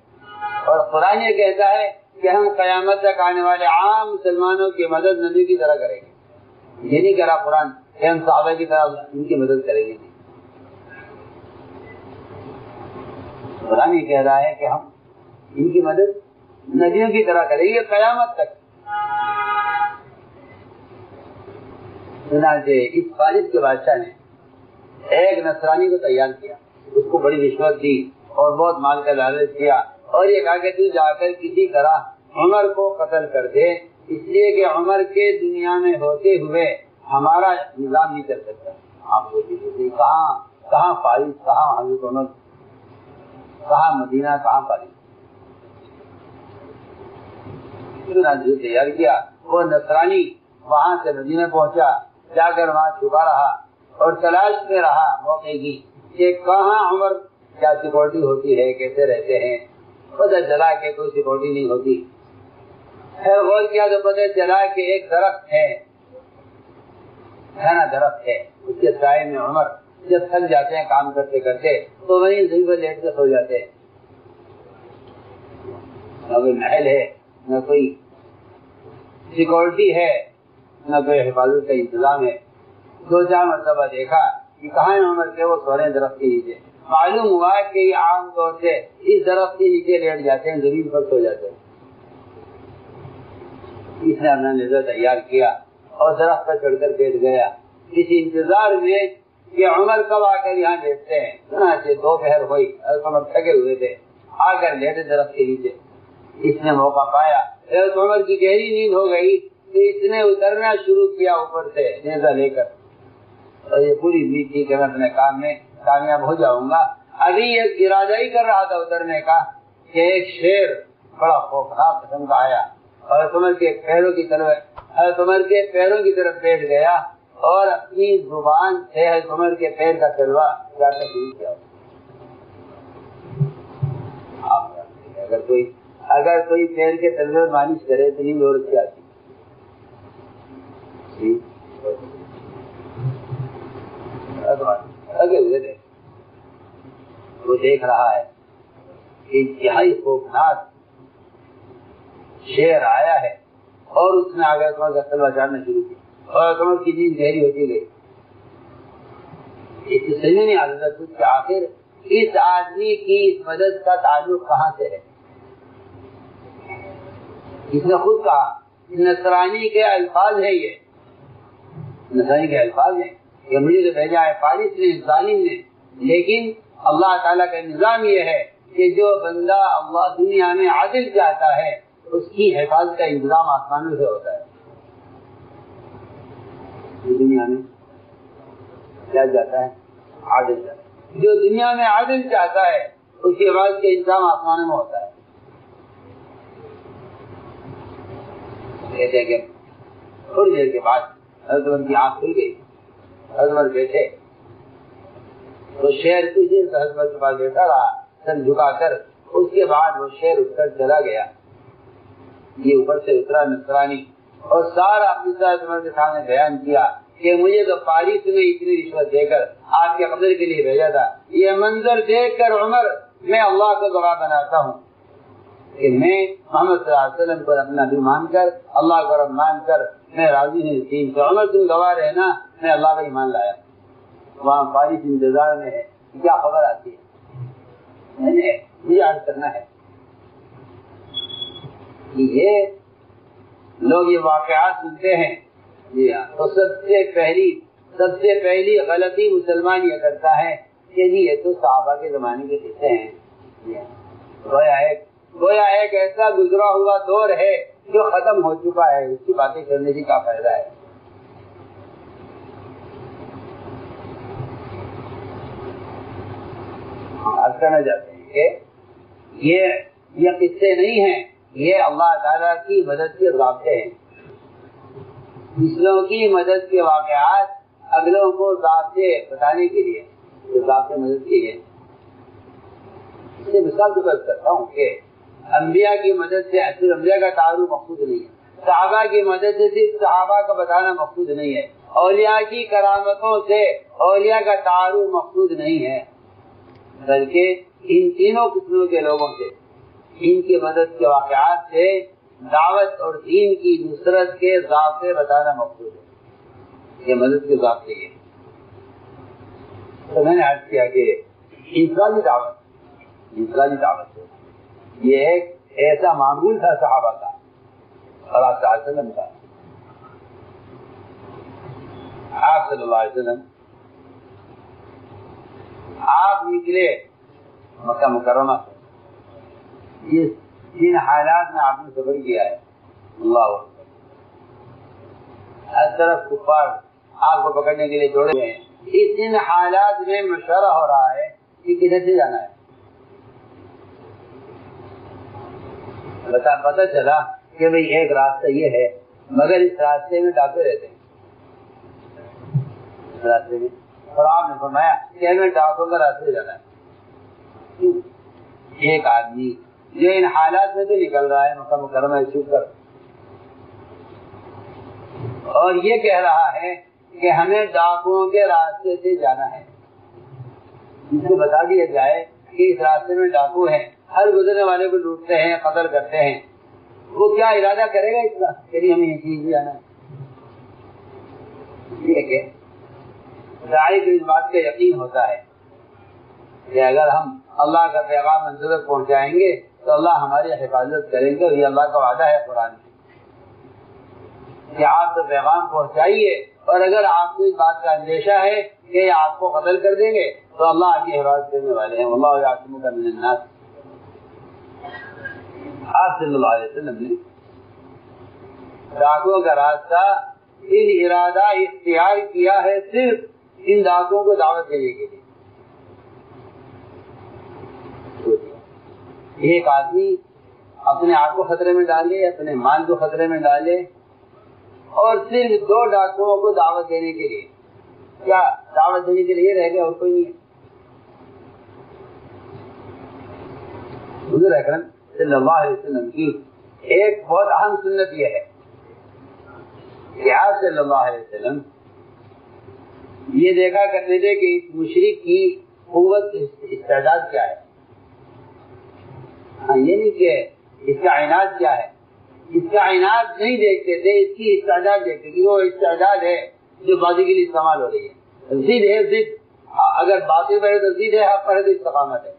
[SPEAKER 2] اور قرآن یہ کہتا ہے کہ ہم قیامت تک آنے والے عام مسلمانوں کی مدد نبی کی طرح کریں گے. یہ نہیں کہہ رہا قرآن کہ ہم صحابہ کی طرح ان کی مدد کریں گے. قرآن یہ کہہ رہا ہے کہ ہم ان کی مدد نبیوں کی طرح کریں گے قیامت تک. چنانچہ اس فارس کے بادشاہ نے ایک نصرانی کو تیار کیا، اس کو بڑی رشوت دی اور بہت مال کا لالچ کیا، اور یہ کہا کہ تو جا کر کسی طرح عمر کو قتل کر دے، اس لیے کہ عمر کے دنیا میں ہوتے ہوئے ہمارا نظام نہیں چل سکتا. آپ سوچیے کہاں فارس، کہاں حضرت عمر، کہاں مدینہ، کہاں فارس. تیار کیا. وہ نصرانی وہاں سے مدینہ پہنچا، جا کر وہاں چھپا رہا اور تلاش میں رہا موقع کی کہ کہاں عمر، کیا سیکورٹی ہوتی ہے، کیسے رہتے ہیں. پتہ چلا کہ کوئی سیکورٹی نہیں ہوتی. پھر غور کیا تو پتہ چلا کہ ایک درخت ہے، گھنا درخت ہے، اس کے سائے میں عمر جب تھک جاتے ہیں کام کرتے کرتے تو وہیں زمین پر لیٹ کر سو جاتے ہیں. نہ کوئی محل ہے، نہ کوئی سیکورٹی ہے، نہ کوئی حفاظت کا انتظام ہے. 2-4 مرتبہ دیکھا کہ کہاں ہے عمر کے، وہ سو رہے ہیں درخت کے نیچے. معلوم ہوا کہ یہ عام طور سے اس درخت کے نیچے لیٹ جاتے ہیں، زمین پر سو جاتے ہیں. اس نے اپنا نظر تیار کیا اور درخت پر چڑھ کر بیٹھ گیا اس انتظار میں کہ عمر کب آ کر یہاں لیٹتے ہیں. چنانچہ دوپہر ہوئی، عمر تھکے ہوئے تھے، آ کر لیٹے درخت کے نیچے. اس نے موقع پایا، عمر کی گہری نیند ہو گئی تو اس نے اترنا شروع کیا اوپر سے نیزہ لے کر، اور یہ پوری امید تھی کہ میں اپنے کام میں کامیاب ہو جاؤں گا. ابھی یہ ارادہ ہی کر رہا تھا اترنے کا کہ ایک شیر بڑا خوفناک قسم کا آیا اور عمر کے پیروں کی طرف بیٹھ گیا اور اپنی زبان سے عمر کے پیر کا تلوا جانا شروع کیا. اگر کوئی پیر کے تلوے مالش کرے تو نیند اور اچھی آتی. وہ دیکھ رہا ہے کہ انتہائی خوفناک شیر آیا ہے اور اس نے آگے عمر کا تلوا چاڑنا شروع کیا اور عمر کی نیند گہری ہوتی گئی. اس سے سمجھ نہیں آتا کچھ کہ آخر اس آدمی کی اس مدد کا تعلق کہاں سے ہے. اس نے خود کہا نصرانی کے الفاظ ہیں، یہ نصرانی کے الفاظ ہیں کہ مجھے تو بھیجا ہے فارس نے، ظالم نے، لیکن اللہ تعالیٰ کا نظام یہ ہے کہ جو بندہ اللہ دنیا میں عادل چاہتا ہے اس کی حفاظت کا انتظام آسمانوں سے ہوتا ہے. دنیا میں کیا جاتا ہے؟ عادل چاہتا ہے. جو دنیا میں عادل چاہتا ہے اس کی حفاظت کا انتظام آسمانوں میں ہوتا ہے. کہتے ہیں کہ تھوڑی دیر کے بعد حضرت عمر کی آنکھ کھل گئی. حضرت عمر بیٹھے تو شیر کچھ دیر حضرت عمر کے پاس بیٹھا رہا سر جھکا کر. اس کے بعد وہ شیر اٹھ کر چلا گیا. یہ اوپر سے اترا نصرانی اور سارا قصہ عمر کے سامنے بیان کیا کہ مجھے تو پاریس میں اتنی رشوت دے کر آپ کے قدر کے لیے بھیجا تھا. یہ منظر دیکھ کر عمر میں اللہ کو گواہ بناتا ہوں کہ میں محمد صلی اللہ علیہ وسلم پر اپنا بھی مان کر اللہ کو رب مان کر میں راضی نہیں تھی. تو عمر تم گواہ رہنا میں اللہ کا ایمان لایا. وہاں پاریس انتظار میں ہے کیا خبر آتی ہے. مجھے عرض کرنا ہے یہ لوگ یہ واقعات سنتے ہیں جی ہاں تو سب سے پہلی غلطی مسلمان یہ کرتا ہے کہ جی یہ تو صحابہ کے زمانے کے قصے ہیں. گویا ایک ایسا گزرا ہوا دور ہے جو ختم ہو چکا ہے, اس کی باتیں کرنے سے کیا فائدہ ہے. آپ کہنا چاہتے ہیں کہ یہ قصے نہیں ہیں, یہ اللہ تعالیٰ کی مدد کے ضابطے ہیں. دوسروں کی مدد کے واقعات اگلوں کو ضابطے بتانے کے لیے, ضابطے مدد کے لیے. اس سے مثال تو کرتا ہوں کہ انبیاء کی مدد سے صرف انبیاء کا تعارف مقصود نہیں ہے, صحابہ کی مدد سے صرف صحابہ کا بتانا مقصود نہیں ہے, اولیاء کی کرامتوں سے اولیاء کا تعارف مقصود نہیں ہے, بلکہ ان تینوں قسموں کے لوگوں سے, ان کی مدد کے واقعات سے دعوت اور دین کی نصرت کے ضابطے بتانا مقصود ہے. یہ مدد کے ضابطے ہیں. تو میں نے عرض کیا کہ انفرادی دعوت یہ ایک ایسا معمول تھا صحابہ کا اور آپ صلی اللہ علیہ وسلم کا. آپ صلی اللہ علیہ وسلم آپ نکلے مکہ مکرمہ سے, جن حالات میں آپ نے صبر کیا ہے, اللہ اکبر, ہر طرف کفار آپ کو پکڑنے کے لیے جوڑے ہوئے ہیں, ان حالات میں مشورہ ہو رہا ہے کہ کدھر سے جانا ہے. پتہ چلا کہ بھئی ایک راستہ یہ ہے, مگر اس راستے میں ڈاکے رہتے ہیں, اس راستے میں, اور آپ نے فرمایا کہ ہمیں ڈاکوں کا راستے جانا ہے. ایک آدمی جو ان حالات میں تو نکل رہا ہے مکہ مکرمہ چھوٹ کر, اور یہ کہہ رہا ہے کہ ہمیں ڈاکوؤں کے راستے سے جانا ہے, جس کو بتا دیا جائے کہ اس راستے میں ڈاکو ہیں, ہر گزرنے والے کو لوٹتے ہیں, قتل کرتے ہیں, وہ کیا ارادہ کرے گا اس کا کہ ہمیں یہ چیز جانا ہے. کہ داعی کو اس بات کا یقین ہوتا ہے کہ اگر ہم اللہ کا پیغام منزل تک پہنچائیں گے تو اللہ ہماری حفاظت کریں گے, اور یہ اللہ کا وعدہ ہے قرآن میں کہ آپ تو پیغام پہنچائیے, اور اگر آپ کو اس بات کا اندیشہ ہے کہ آپ کو قتل کر دیں گے تو اللہ آپ کی حفاظت کرنے والے ہیں. واللہ یعصمک من الناس. آپ صلی اللہ علیہ وسلم نے ڈاکوں کا راستہ ان ارادہ اختیار کیا ہے صرف ان ڈاکوں کو دعوت دینے کے لیے. ایک آدمی اپنے آپ کو خطرے میں ڈالے, اپنے مال کو خطرے میں ڈالے, اور صرف 2 ڈاکوؤں کو دعوت دینے کے لیے, کیا دعوت دینے کے لیے رہ گیا اور کوئی نہیں. حضور اکرم صلی اللہ علیہ وسلم کی ایک بہت اہم سنت یہ ہے کہ آپ صلی اللہ علیہ وسلم یہ دیکھا کرتے تھے کہ اس مشرک کی قوت استعداد کیا ہے. یہ نہیں کہ اس کا عناد کیا ہے, اس کا عناد نہیں دیکھتے تھے, اس کی استعداد دیکھتے کہ وہ استعداد ہے جو بازی کے لیے استعمال ہو رہی ہے. ضد ہے, ضد, اگر باطل پر ہے تو ضد ہے, حق پر ہے تو استقامت ہے.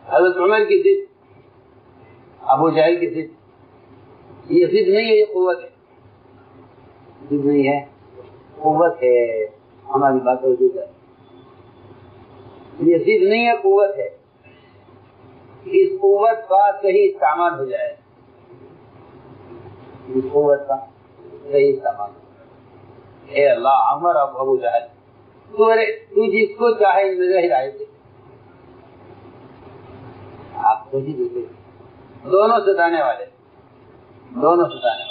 [SPEAKER 2] حضرت عمر کی ضد, ابو جہل کی ضد, یہ ضد نہیں ہے, یہ قوت ہے. ضد نہیں ہے, قوت ہے. ہماری بات ہو چکی ہے, یہ ضد نہیں ہے, قوت ہے. اس قوت کا صحیح استعمال ہو جائے, اس قوت کا صحیح استعمال. اے اللہ, عمر اب ابو جہل, تو جس کو چاہے ان میں ہدایت دے. آپ کو ہی دیتے, دونوں ستانے والے, دونوں ستانے والے.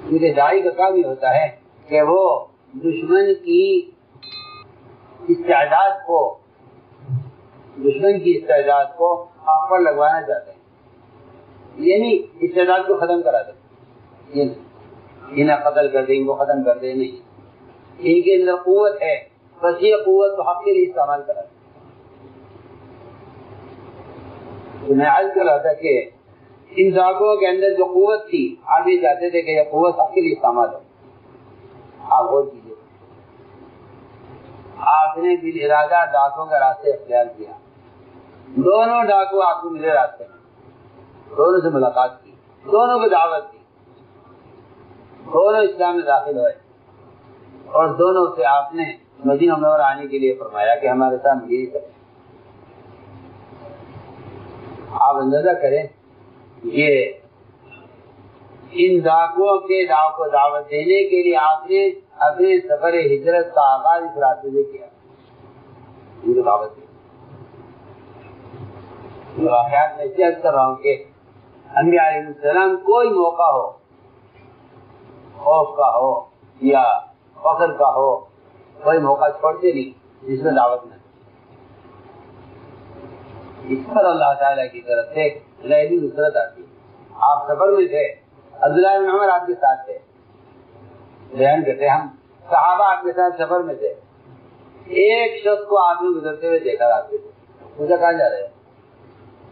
[SPEAKER 2] کیونکہ داعی کا کام یہ ہوتا ہے کہ وہ دشمن کی استعداد کو حق پر لگوانا چاہتے ہیں. یعنی استعداد کو ختم کرا دے، یہ نہیں انہیں قتل کر دیں، ان کو ختم کر دیں، نہیں، ان کے اندر قوت ہے، بس یہ قوت تو حق کے لیے استعمال کرا دیں۔ تو میں عرض کر رہا تھا کہ ان ذاکروں کے اندر جو قوت تھی، آپ یہ چاہتے تھے کہ یہ قوت حق کے لیے استعمال ہو۔ آپ غور کیجیے، آپ نے بالارادہ ڈاکوں کا راستے اختیار کیا، دونوں ڈاکو آپ کو ملے راستے میں، دونوں سے ملاقات کی، دونوں کو دعوت دی، دونوں اسلام میں داخل ہوئے، اور دونوں سے آپ نے مدینہ منورہ آنے کے لیے فرمایا کہ ہمارے ساتھ ملی کریں۔ آپ اندازہ کریں یہ ان ڈاکوؤں کے کو دعوت دینے کے لیے آپ نے اپنے سفر ہجرت کا آغاز اس راستے سے کیا، ان کو دعوت دی۔ واقعات میں چیک کر رہا ہوں کہ انبیاء علیہ السلام کوئی موقع ہو، خوف کا ہو یا فخر کا ہو، کوئی موقع چھوڑتے نہیں جس میں دعوت میں۔ اس پر اللہ تعالیٰ کی طرف سے غیبی نصرت آتی۔ آپ سفر میں تھے، عبداللہ بن عمر آپ کے ساتھ تھے، بیان کرتے ہم صحابہ آپ کے ساتھ سفر میں تھے، ایک شخص کو آپ نے گزرتے ہوئے دیکھا راستے سے، مجھے کہاں جا رہے ہیں؟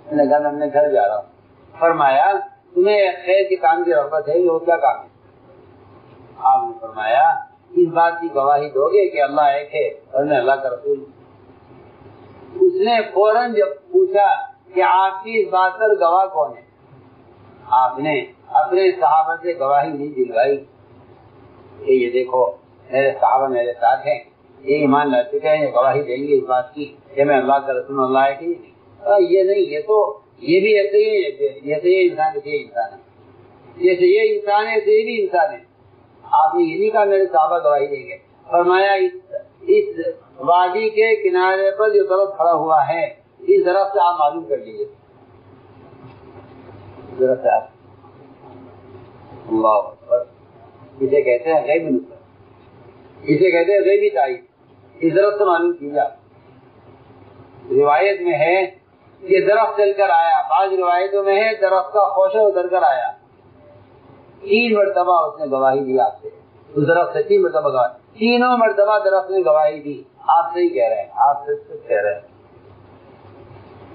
[SPEAKER 2] میں نے کہا میں اپنے گھر جا رہا ہوں۔ فرمایا تمہیں خیر کے کام کی رغبت ہے، یہ کیا کام ہے؟ آپ نے فرمایا اس بات کی گواہی دو گے کہ اللہ ایک ہے اور میں اللہ کا رسول ہوں۔ اس نے فوراً جب پوچھا کہ آپ کی اس بات پر گواہ کون ہے، آپ نے اپنے صحابہ سے گواہی نہیں دلوائی کہ یہ دیکھو میرے صحابہ میرے ساتھ ہیں، یہ ایمان لا چکے ہیں، یہ گواہی دیں گے اس بات کی کہ میں اللہ کا رسول اللہ ہے کہ یہ نہیں، یہ تو یہ بھی ایسے ہی ہے، جیسے یہ انسان ہے، یہ انسان ہے، جیسے یہ انسان ہے ایسے یہ بھی انسان ہے۔ آپ نے یہ نہیں کہا میرے صحابہ گواہی دیں گے، فرمایا اس وادی کے کنارے پر جو درخت کھڑا ہوا ہے اس درخت سے آپ معلوم کر لیجیے، درخت آپ اللہ اکبر، اسے کہتے ہیں غیبی نصرت، اسے کہتے ہیں غیبی تائید، اس درخت سے معلوم کیجیے۔ روایت میں ہے کہ درخت چل کر آیا، بعض روایتوں میں ہے درخت کا خوشہ اتر کر آیا، 3 مرتبہ اس نے گواہی دی آپ سے، اس درخت سے 3 مرتبہ گواہی، تینوں مرتبہ درخت نے گواہی دی آپ صحیح کہہ رہے ہیں، آپ سچ کہہ رہے ہیں۔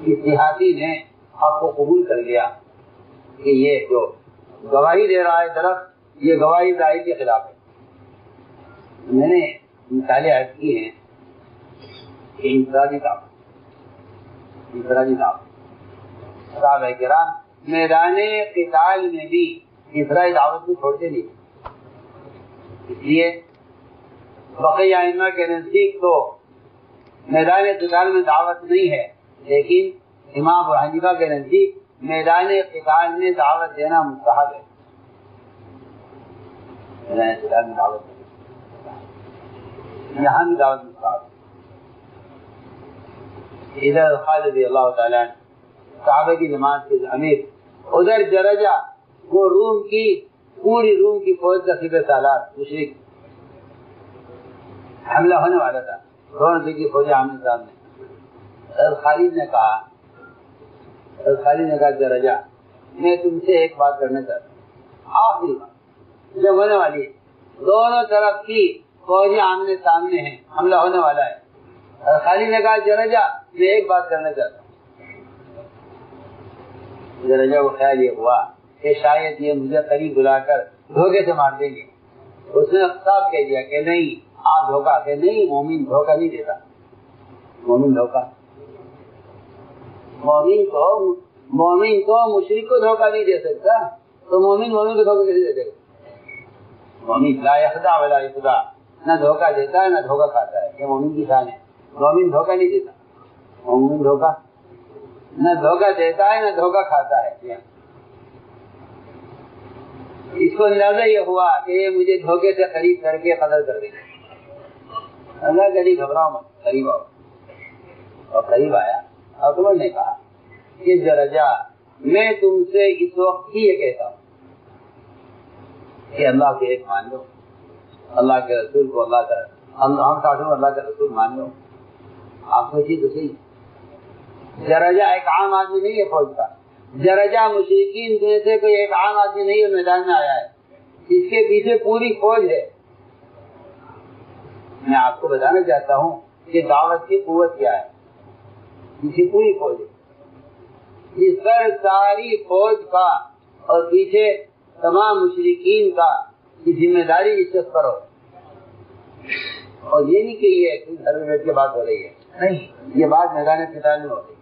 [SPEAKER 2] اس دیہاتی نے آپ کو قبول کر لیا کہ یہ جو گواہی دے رہا ہے درخت، یہ گواہی ظاہر کے خلاف ہے۔ میں نے مثالیں عرض کی ہیں کہ انفرادی دعوت، صحابہ کرام میدان قتال میں بھی انفرادی دعوت کو چھوڑتے نہیں، اس لیے بقیہ ائمہ کے نزدیک تو میدان قتال میں دعوت نہیں ہے، لیکن امام ابو حنیفہ کے نزدیک میدان قتال میں دعوت دینا مستحب ہے، میدان قتال میں دعوت دینا، یہاں بھی دعوت مستحب ہے۔ ادھر خالد رضی اللہ تعالیٰ صحابہ کی جماعت کے امیر، ادھر جرجہ وہ روم کی پوری روم کی فوج کا سپہ سالار مشرک، حملہ ہونے والا تھا، دونوں کی فوج آمنے سامنے۔ خالد نے کہا جرجہ میں تم سے ایک بات کرنا چاہتا ہوں، آخری بات جب ہونے والی ہے، دونوں طرف کی فوجیں آمنے سامنے ہیں، حملہ ہونے والا ہے۔ خالد نے کہا جرجہ میں ایک بات کرنا چاہتا ہوں۔ جرجہ کو خیال یہ ہوا کہ شاید یہ مجھے قریب بلا کر دھوکے سے مار دیں گے، اس نے صاف کہہ دیا کہ نہیں، آپ دھوکہ کہ نہیں، مومن دھوکہ نہیں دیتا، مومن کو مشرک کو دھوکہ نہیں دے سکتا، تو مومن کو دھوکہ کیسے دے دے گا؟ مومن لا یخدع ولا یخدع، نہ دھوکہ دیتا ہے نہ دھوکہ کھاتا ہے، یہ مومن کی شان ہے۔ مومن دھوکہ نہیں دیتا، مومن دھوکہ نہ دھوکہ دیتا ہے نہ دھوکہ کھاتا ہے۔ اس کو اندازہ یہ ہوا کہ یہ مجھے دھوکے سے قریب کر کے قتل کر دیں گے، اللہ کری گھبراؤ مت، قریب آؤ، اور قریب آیا۔ اور عمر نے کہا کہ جرجہ میں تم سے اس وقت ہی یہ کہتا ہوں کہ اللہ کے ایک مان لو، اللہ کے رسول کو اللہ کا رسول مان لو۔ آپ سوچیے تو صحیح، جرجہ ایک عام آدمی نہیں ہے فوج کا، درجہ مشرکین میں سے کوئی ایک عام آدمی نہیں ہے میدان میں آیا ہے، اس کے پیچھے پوری فوج ہے۔ میں آپ کو بتانا چاہتا ہوں کہ دعوت کی قوت کیا ہے، پیچھے پوری فوج ہے، اس پر ساری فوج کا اور پیچھے تمام مشرکین کا ذمہ داری اس شخص پر ہو۔ اور یہ نہیں کہ یہ گھر میں بیٹھ کے بات ہو رہی ہے، نہیں، یہ بات میدان قتال میں ہو رہی ہے۔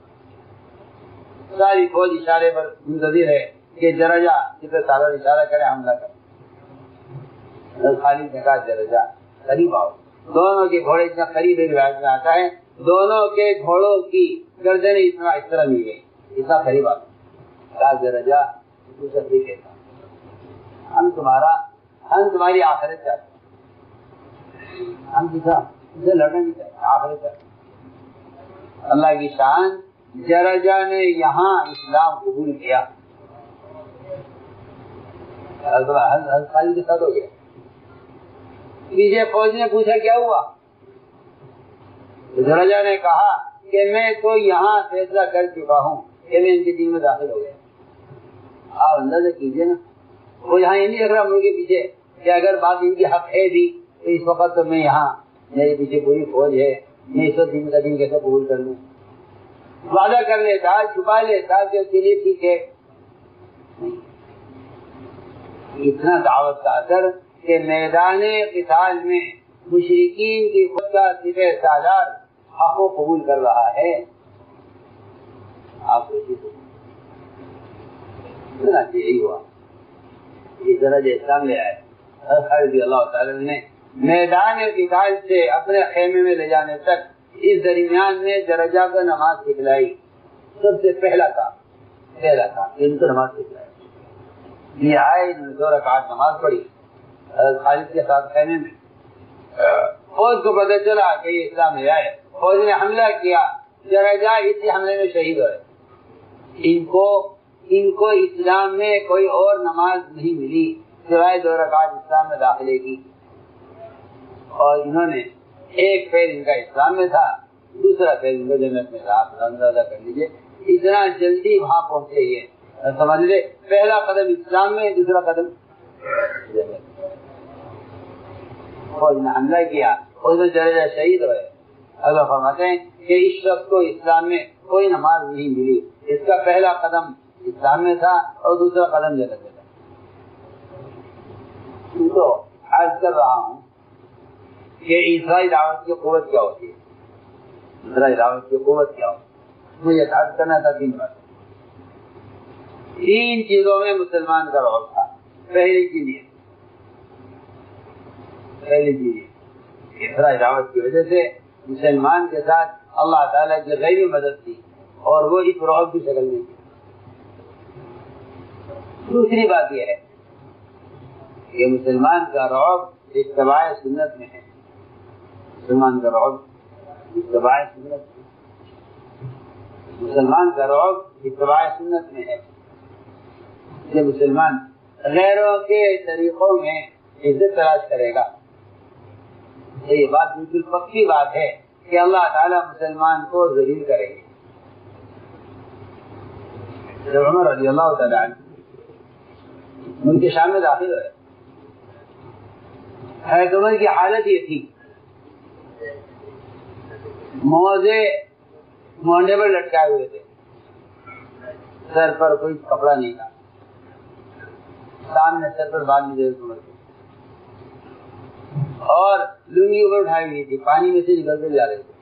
[SPEAKER 2] ساری فوج اشارے پر منتظر ہے کہ درجہ کتنے سالوں اشارہ کرے، حملہ کرے۔ خالد نے کہا درجہ قریب آؤ۔ دونوں کے گھوڑے اتنا قریب ہے، روایت میں آتا ہے دونوں کے گھوڑوں کی گردنیں اس طرح مل گئی، اتنا قریب آ کہا درجہ تو سب بھی کہتا ہم تمہاری آخرت چاہتے ہیں، ہم تجھے لڑنا نہیں چاہتے، آخرت چاہتے ہیں۔ اللہ کی شان، درجہ نے یہاں اسلام قبول کیا، خالد کے ساتھ ہو گیا۔ پیچھے فوج نے پوچھا کیا ہوا، درجہ نے کہا کہ میں تو یہاں فیصلہ کر چکا ہوں کہ میں ان کے دین میں داخل ہو گیا۔ آپ اندازہ کیجیے نا، وہ یہاں یہ نہیں رکھ رہا ملک کے پیچھے کہ اگر بات ان کی حق ہے بھی تو اس وقت تو میں یہاں، میرے پیچھے پوری فوج ہے، میں اس وقت دین کا دین کیسے قبول کر لوں۔ وعدہ کر لیتا، چھپا لیتا کہ چلیے ٹھیک ہے۔ اتنا دعوت کا اثر کہ میدان قتال میں مشرکین کی خود کا سپہ سالار حق کو قبول کر رہا ہے۔ آپ کو یہی ہوا، اس طرح جو اسلام لے آئے رضی اللہ تعالیٰ نے میدان قتال سے اپنے خیمے میں لے جانے تک اس درمیان میں درجہ کو نماز سکھلائی۔ سب سے پہلا کام ان کو نماز سکھلائی۔ یہ آئے، انہوں نے 2 رکعت نماز پڑھی خالد کے ساتھ خیمے میں۔ فوج کو پتہ چلا کہ یہ اسلام لے آئے، فوج نے حملہ کیا، درجہ اسی حملے میں شہید ہوئے۔ ان کو اسلام میں کوئی اور نماز نہیں ملی سوائے 2 رکعت اسلام میں داخلے کی، اور انہوں نے ایک پیر ان کا اسلام میں تھا، دوسرا پیر ان کا جنت میں تھا۔ آپ اندازہ کر لیجیے اتنا جلدی وہاں پہنچے، یہ سمجھ لے پہلا قدم اسلام میں، دوسرا قدم جنت۔ فوج نے حملہ کیا، اس میں درجہ شہید ہوئے۔ اللہ فرماتے ہیں کہ اس شخص کو اسلام میں کوئی نماز نہیں ملی، اس کا پہلا قدم اسلام میں تھا اور دوسرا قدم جنت میں تھا۔ تو عرض کر رہا ہوں کہ اسرائی دعوت کی قوت کیا ہوتی ہے، اسرائی دعوت کی قوت کیا ہوتی ہے، مجھے عرض کرنا تھا 3 باتیں۔ 3 چیزوں میں مسلمان کا رول تھا۔ پہلی چیز اسرائی دعوت کی وجہ سے مسلمان کے ساتھ اللہ تعالیٰ کی غیبی مدد تھی، اور وہ اس رعب کی شکل میں تھی۔ دوسری بات یہ ہے کہ مسلمان کا رعب اتباع سنت میں ہے، مسلمان کا رعب اتباع سنت میں، مسلمان کا رعب اتباع سنت میں ہے۔ کہ مسلمان غیروں کے طریقوں میں عزت تلاش کرے گا، یہ بات بالکل پکی بات ہے کہ اللہ تعالیٰ مسلمان کو ذلیل کرے گا۔ جب عمر رضی اللہ تعالیٰ عنہ ان کے شام میں داخل ہوئے، حضرت عمر کی حالت یہ تھی، موزے مونڈے پر لٹکائے ہوئے تھے، سر پر کوئی کپڑا نہیں تھا، سامنے سر پر بال نہیں تھے، اور لنگی اوپر اٹھائی ہوئی تھی، پانی میں سے نکلتے جا رہے تھے،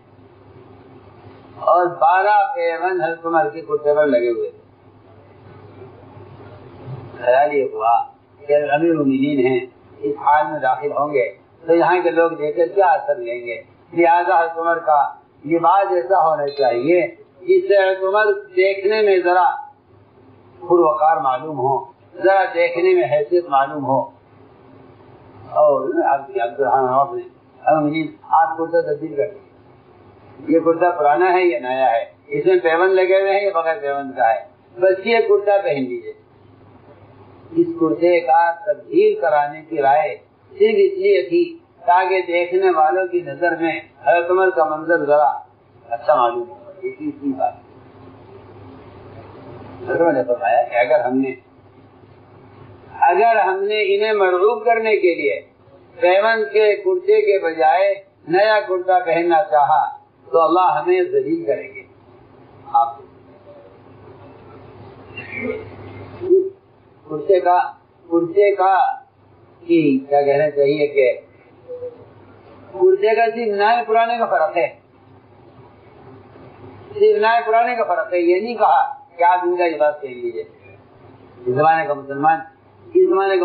[SPEAKER 2] اور 12 پیون حضرت عمر کے کرتے پر لگے ہوئے تھے۔ خیال یہ ہوا کہ امیر المومنین ہیں، اس حال میں داخل ہوں گے تو یہاں کے لوگ دیکھ کر کیا اثر لیں گے، لہٰذا حضرت عمر کا لباس ایسا ہونا چاہیے جس سے حضرت عمر دیکھنے میں ذرا پروقار معلوم ہو، ذرا دیکھنے میں حیثیت معلوم ہو۔ اور آپ کرتا تبدیل کر دیں، یہ کرتا پرانا ہے یا نیا ہے، اس میں پیون لگے ہوئے ہیں یا بغیر پیون کا ہے، بس یہ کرتا پہن لیجیے۔ اس کرتے کا تبدیل کرانے کی رائے صرف اس لیے تھی تاکہ دیکھنے والوں کی نظر میں حضرت عمر کا منظر ذرا اچھا معلوم ہو، اسی بات۔ حضرت نے فرمایا کہ اگر ہم نے انہیں مرغوب کرنے کے لیے پیمن کے کرتے کے بجائے نیا کرتا پہننا چاہا تو اللہ ہمیں ذلیل کریں گے. آپ کرتے کا کیا کہنا چاہیے کہ کرتے کا صرف نئے پرانے کا فرق ہے. صرف نئے پرانے کا فرق ہے. یہ نہیں کہا کہ آپ ان کا لباس پہن لیجیے. اس زمانے کا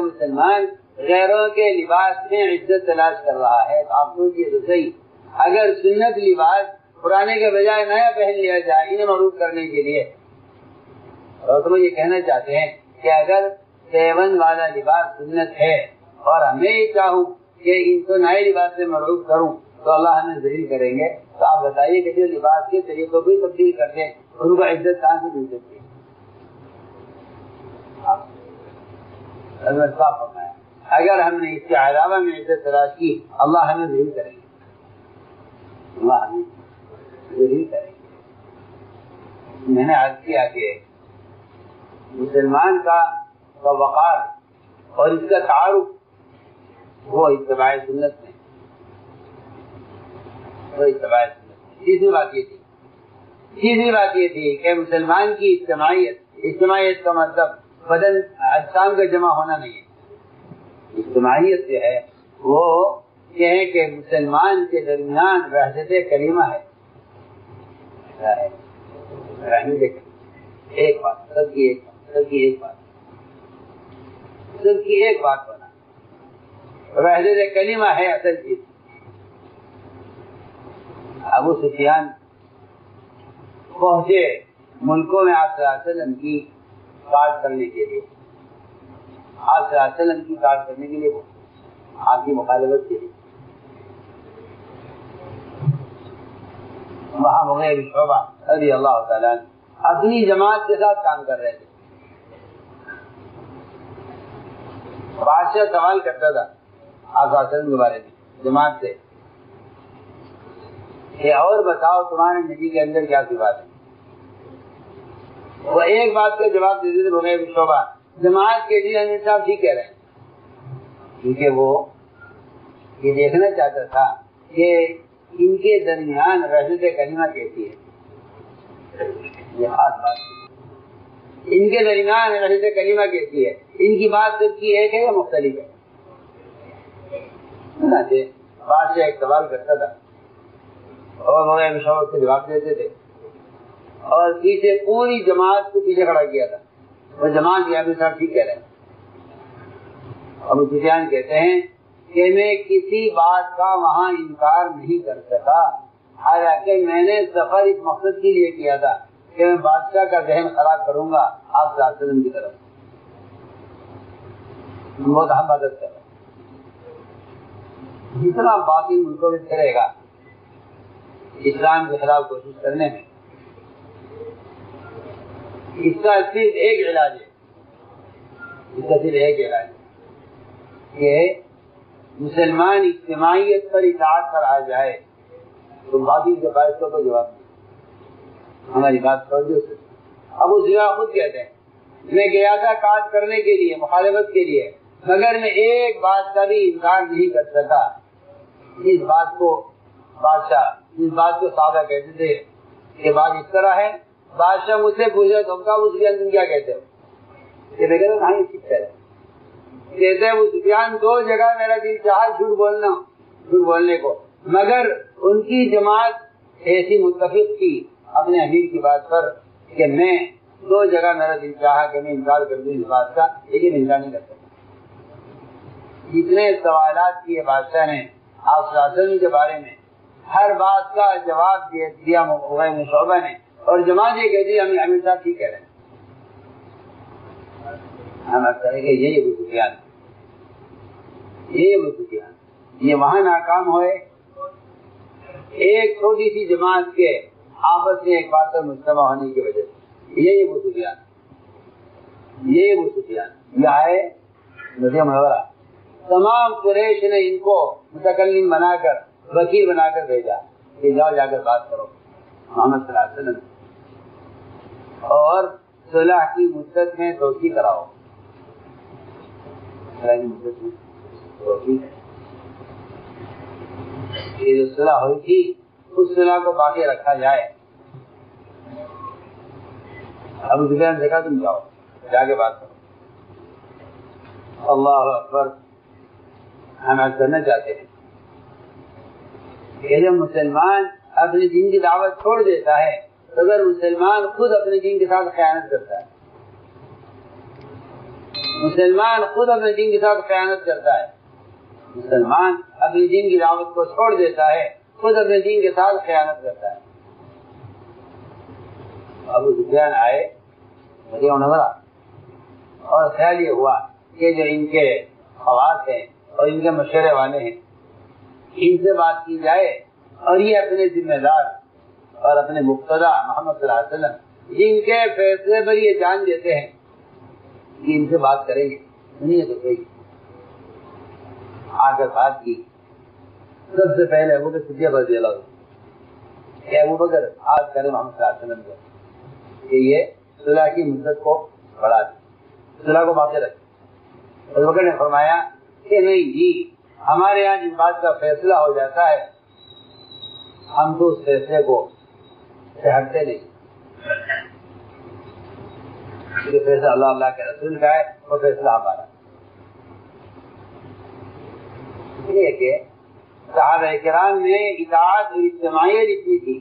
[SPEAKER 2] مسلمان غیروں کے لباس میں عزت تلاش کر رہا ہے. تو آپ سوچیے تو صحیح, اگر سنت لباس پرانے کے بجائے نیا پہن لیا جائے انہیں معروف کرنے کے لیے, اور تم یہ کہنا چاہتے ہیں کہ اگر سیون والا لباس سنت ہے اور ہمیں یہ چاہوں کہ ان کو نئے لباس سے معروف کروں تو اللہ ہمیں ذلیل کریں گے, تو آپ بتائیے کہ جو لباس کے طریقوں کو تبدیل کرتے ہیں ان کو عزت کہاں سے مل سکتی ہے؟ اگر ہم نے اس کے علاوہ میں عزت تلاش کی اللہ ہمیں ذلیل کریں گے. اللہ ہمیں ذلیل کریں گے. میں نے عرض کیا کہ مسلمان کا وقار اور اس کا تعارف وہ اتباع سنت میں, وہ اتباع سنت. تیسری بات یہ تھی کہ مسلمان کی اجتماعیت کا مطلب بدن اجسام کا جمع ہونا نہیں ہے. اجتماعیت جو ہے وہ یہ ہے کہ مسلمان کے درمیان وحدت کلیمہ ہے. ایک بات, سب کی ایک بات ہونا, وحدت کلیمہ ہے اصل چیز. ابو سفیان پہنچے ملکوں میں آپ صلی اللہ علیہ وسلم کی کاٹ کرنے کے لیے, آپ صلی اللہ علیہ وسلم کی کاٹ کرنے کے لیے, آپ کی مخالفت کے لیے. وہاں مغیر شعبہ رضی اللہ تعالیٰ اپنی جماعت کے ساتھ کام کر رہے تھے. بادشاہ سوال کرتا تھا آپ صلی اللہ علیہ وسلم کے بارے میں جماعت سے کہ اور بتاؤ تمہارے نبی کے اندر کیا سی بات ہے. وہ ایک بات کا جواب دیتے تھے مغیر شعبہ, جماعت کے دن امیر صاحب ٹھیک کہہ رہے ہیں, کیونکہ وہ یہ دیکھنا چاہتا تھا کہ ان کے درمیان وحدت کلیمہ کیسی ہے. یہ خاص بات, ان کے درمیان وحدت کلیمہ کیسی ہے, ان کی بات سب کی ایک ہے یا مختلف ہے. بادشاہ ایک سوال کرتا تھا اور مغیر شعبہ سے جواب دیتے تھے, اور پیچھے پوری جماعت کو پیچھے کھڑا کیا تھا. وہ جماعت یہ صاحب ٹھیک کہہ رہے ہیں. ابو سفیان کہتے ہیں کہ میں کسی بات کا وہاں انکار نہیں کر سکا, حالانکہ میں نے سفر اس مقصد کے لیے کیا تھا کہ میں بادشاہ کا ذہن خراب کروں گا آپ صلی اللہ علیہ وسلم کی طرف. بہت اہم مدد کر رہا ہے. جتنا باقی ملکوں میں کرے گا اسلام کے خلاف کوشش کرنے میں, اس کا صرف ایک علاج ہے, کہ مسلمان اجتماعیت پر اطاعت پر آ جائے تو باقی کے فیصلوں کو جواب دے. ہماری بات توجہ سے. ابو سفیان خود کہتے ہیں میں گیا تھا کاٹ کرنے کے لیے, مخالفت کے لیے, مگر میں ایک بات کا بھی انکار نہیں کر سکا. اس بات کو بادشاہ, اس بات کو صحابہ کہتے تھے کہ بات اس طرح ہے. بادشاہ مجھ سے پوچھے تم کا ابو سفیان تم کیا کہتے ہو, کہ میں کہتا ہوں ہاں ٹھیک کہہ رہے. کہتے ہیں ابو سفیان دو جگہ میرا دل چاہا جھوٹ بولنے کو, مگر ان کی جماعت ایسی متفق تھی اپنے امیر کی بات پر کہ میں دو جگہ میرا دل چاہا کہ میں انکار کر دوں اس بات کا, لیکن انکار نہیں کر سکتا. جتنے سوالات کیے بادشاہ نے آپ صلی اللہ علیہ وسلم کے بارے میں, ہر بات کا جواب دیا مغیر شعبہ نے, اور جماعت یہ کہتی ہے ہمیں امیر صاحب ٹھیک کہہ رہے ہیں. ہم اب کریں گے یہی ابو سفیان, یہ وہاں ناکام ہوئے ایک چھوٹی سی جماعت کے آپس میں ایک بات پر مجتمع ہونے کی وجہ سے. یہی ابو سفیان یہ آئے مدینہ منورہ, تمام قریش نے ان کو متکلم بنا کر, وکیل بنا کر بھیجا کہ جاؤ جا کر بات کرو محمد صلی اللہ علیہ وسلم, اور صلح کی مدت میں توسیع کراؤ. صلح کی مدت میں توسیع، یہ جو صلح ہوئی تھی اس صلح کو باقی رکھا جائے. ابو سفیان نے کہا تم جاؤ جا کے بات کرو. اللہ اکبر، ہم ایسا کرنا چاہتے ہیں کہ جب مسلمان اپنے دین کی دعوت چھوڑ دیتا ہے تو اگر مسلمان خود اپنے دین کے ساتھ خیانت کرتا ہے، مسلمان خود اپنے دین کے ساتھ خیانت کرتا ہے، مسلمان اپنے دین کی دعوت کو چھوڑ دیتا ہے، خود اپنے دین کے ساتھ خیانت کرتا ہے. ابو سفیان آئے مدینہ منورہ اور خیال یہ ہوا کہ جو ان کے خواص ہیں اور ان کے مشورے والے ہیں ان سے بات کی جائے، اور یہ اپنے ذمہ دار اور اپنے مقتدی محمد صلی اللہ علیہ وسلم جن کے فیصلے پر یہ جان دیتے ہیں کہ ان سے بات کریں گے. نہیں تو کوئی آ کر بات کی. سب سے پہلے ابو بکر صدیق رضی اللہ عنہ کہ ابو بکر آج کرے محمد صلی اللہ علیہ وسلم کو کہ یہ صلح کی مدت کو بڑھا دے، صلح کو باقی رکھے. ابو بکر نے فرمایا کہ نہیں جی، ہمارے یہاں جس بات کا فیصلہ ہو جاتا ہے ہم تو اس فیصلے کو سے ہٹتے نہیں. یہ فیصلہ اللہ کے رسول کا ہے، وہ فیصلہ ہمارا. اس لیے کہ صحابہ کرام میں اطاعت اور اجتماعیت اتنی تھی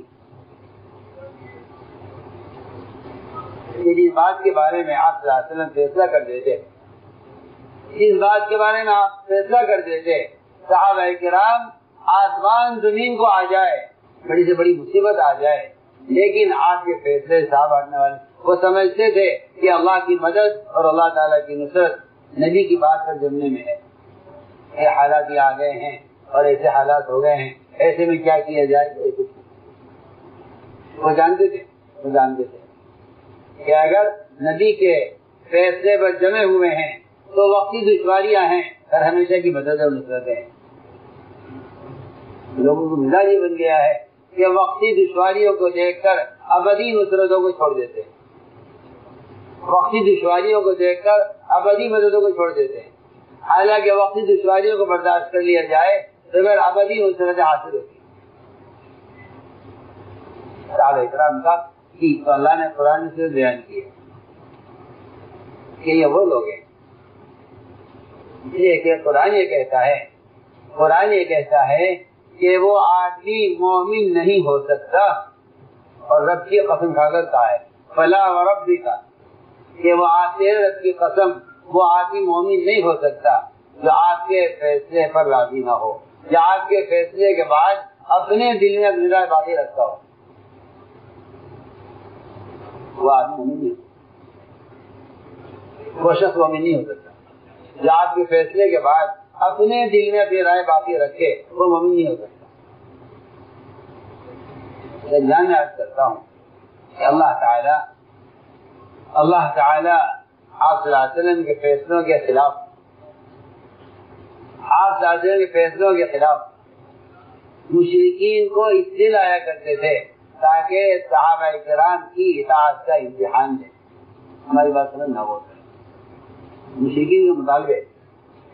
[SPEAKER 2] کہ جس بات کے بارے میں آپ صلی اللہ علیہ وسلم فیصلہ کر دیتے، جس بات کے بارے میں آپ فیصلہ کر دیتے، صحابہ کرام آسمان زمین کو آ جائے، بڑی سے بڑی مصیبت آ جائے، لیکن آپ کے فیصلے صاحب ہٹنے والے وہ سمجھتے تھے کہ اللہ کی مدد اور اللہ تعالیٰ کی نصرت نبی کی بات پر جمنے میں ہے. یہ حالات یہ آ گئے ہیں اور ایسے حالات ہو گئے ہیں، ایسے میں کیا کیا جائے. وہ جانتے تھے کہ اگر نبی کے فیصلے پر جمے ہوئے ہیں تو وقتی دشواریاں ہیں اور ہمیشہ کی مدد اور نصرتیں ہیں. لوگوں کو مزاج یہ بن گیا ہے کہ وقتی دشواریوں کو دیکھ کر ابدی نصرتوں کو چھوڑ دیتے ہیں، وقتی دشواریوں کو دیکھ کر ابدی مددوں کو چھوڑ دیتے ہیں. حالانکہ وقتی دشواریوں کو برداشت کر لیا جائے تو پھر ابدی نصرتیں حاصل ہوتی ہیں. صحابہ اکرام کا کی تو اللہ نے قرآن سے بیان کیا کہ یہ وہ لوگ ہیں. اس لیے کہ قرآن یہ کہتا ہے کہ وہ آدمی مومن نہیں ہو سکتا، اور رب کی قسم کھا کر کہا ہے فلا وربک کہ وہ تیرے رب کی قسم وہ آدمی مومن نہیں ہو سکتا جو آپ کے فیصلے پر راضی نہ ہو، یا آپ کے فیصلے کے بعد اپنے دل میں اپنی رائے باقی رکھتا ہو. وہ آدمی مومن نہیں، وہ شخص مومن نہیں ہو سکتا جو آپ کے فیصلے کے بعد اپنے دل میں اپنی رائے باقی رکھے، وہ مومن نہیں ہو سکتا. میں عرض کرتا ہوں کہ اللہ تعالی آپ صلی اللہ علیہ وسلم کے فیصلوں کے خلاف، آپ صلی اللہ علیہ وسلم کے فیصلوں کے خلاف مشرکین کو اس لیے لایا کرتے تھے تاکہ صحابہ کرام کی اطاعت کا امتحان دیں. ہماری بات سمجھ نہ ہو، مشرکین کے مطالبے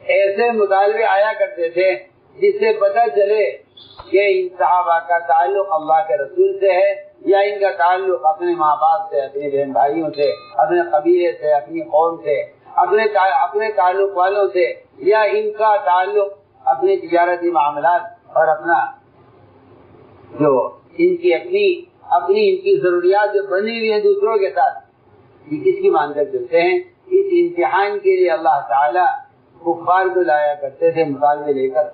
[SPEAKER 2] ایسے مطالبے آیا کرتے تھے جس سے پتہ چلے کہ ان صحابہ کا تعلق اللہ کے رسول سے ہے یا ان کا تعلق اپنے ماں باپ سے، اپنے بہن بھائیوں سے، اپنے قبیلے سے، اپنی قوم سے، اپنے تعلق والوں سے، یا ان کا تعلق اپنے تجارتی معاملات اور اپنا جو ان کی اپنی ان کی ضروریات جو بنی ہوئی ہیں دوسروں کے ساتھ، یہ کس کی مان کر چلتے ہیں. اس امتحان کے لیے اللہ تعالیٰ کفار کو لایا کرتے تھے مطالبے لے کر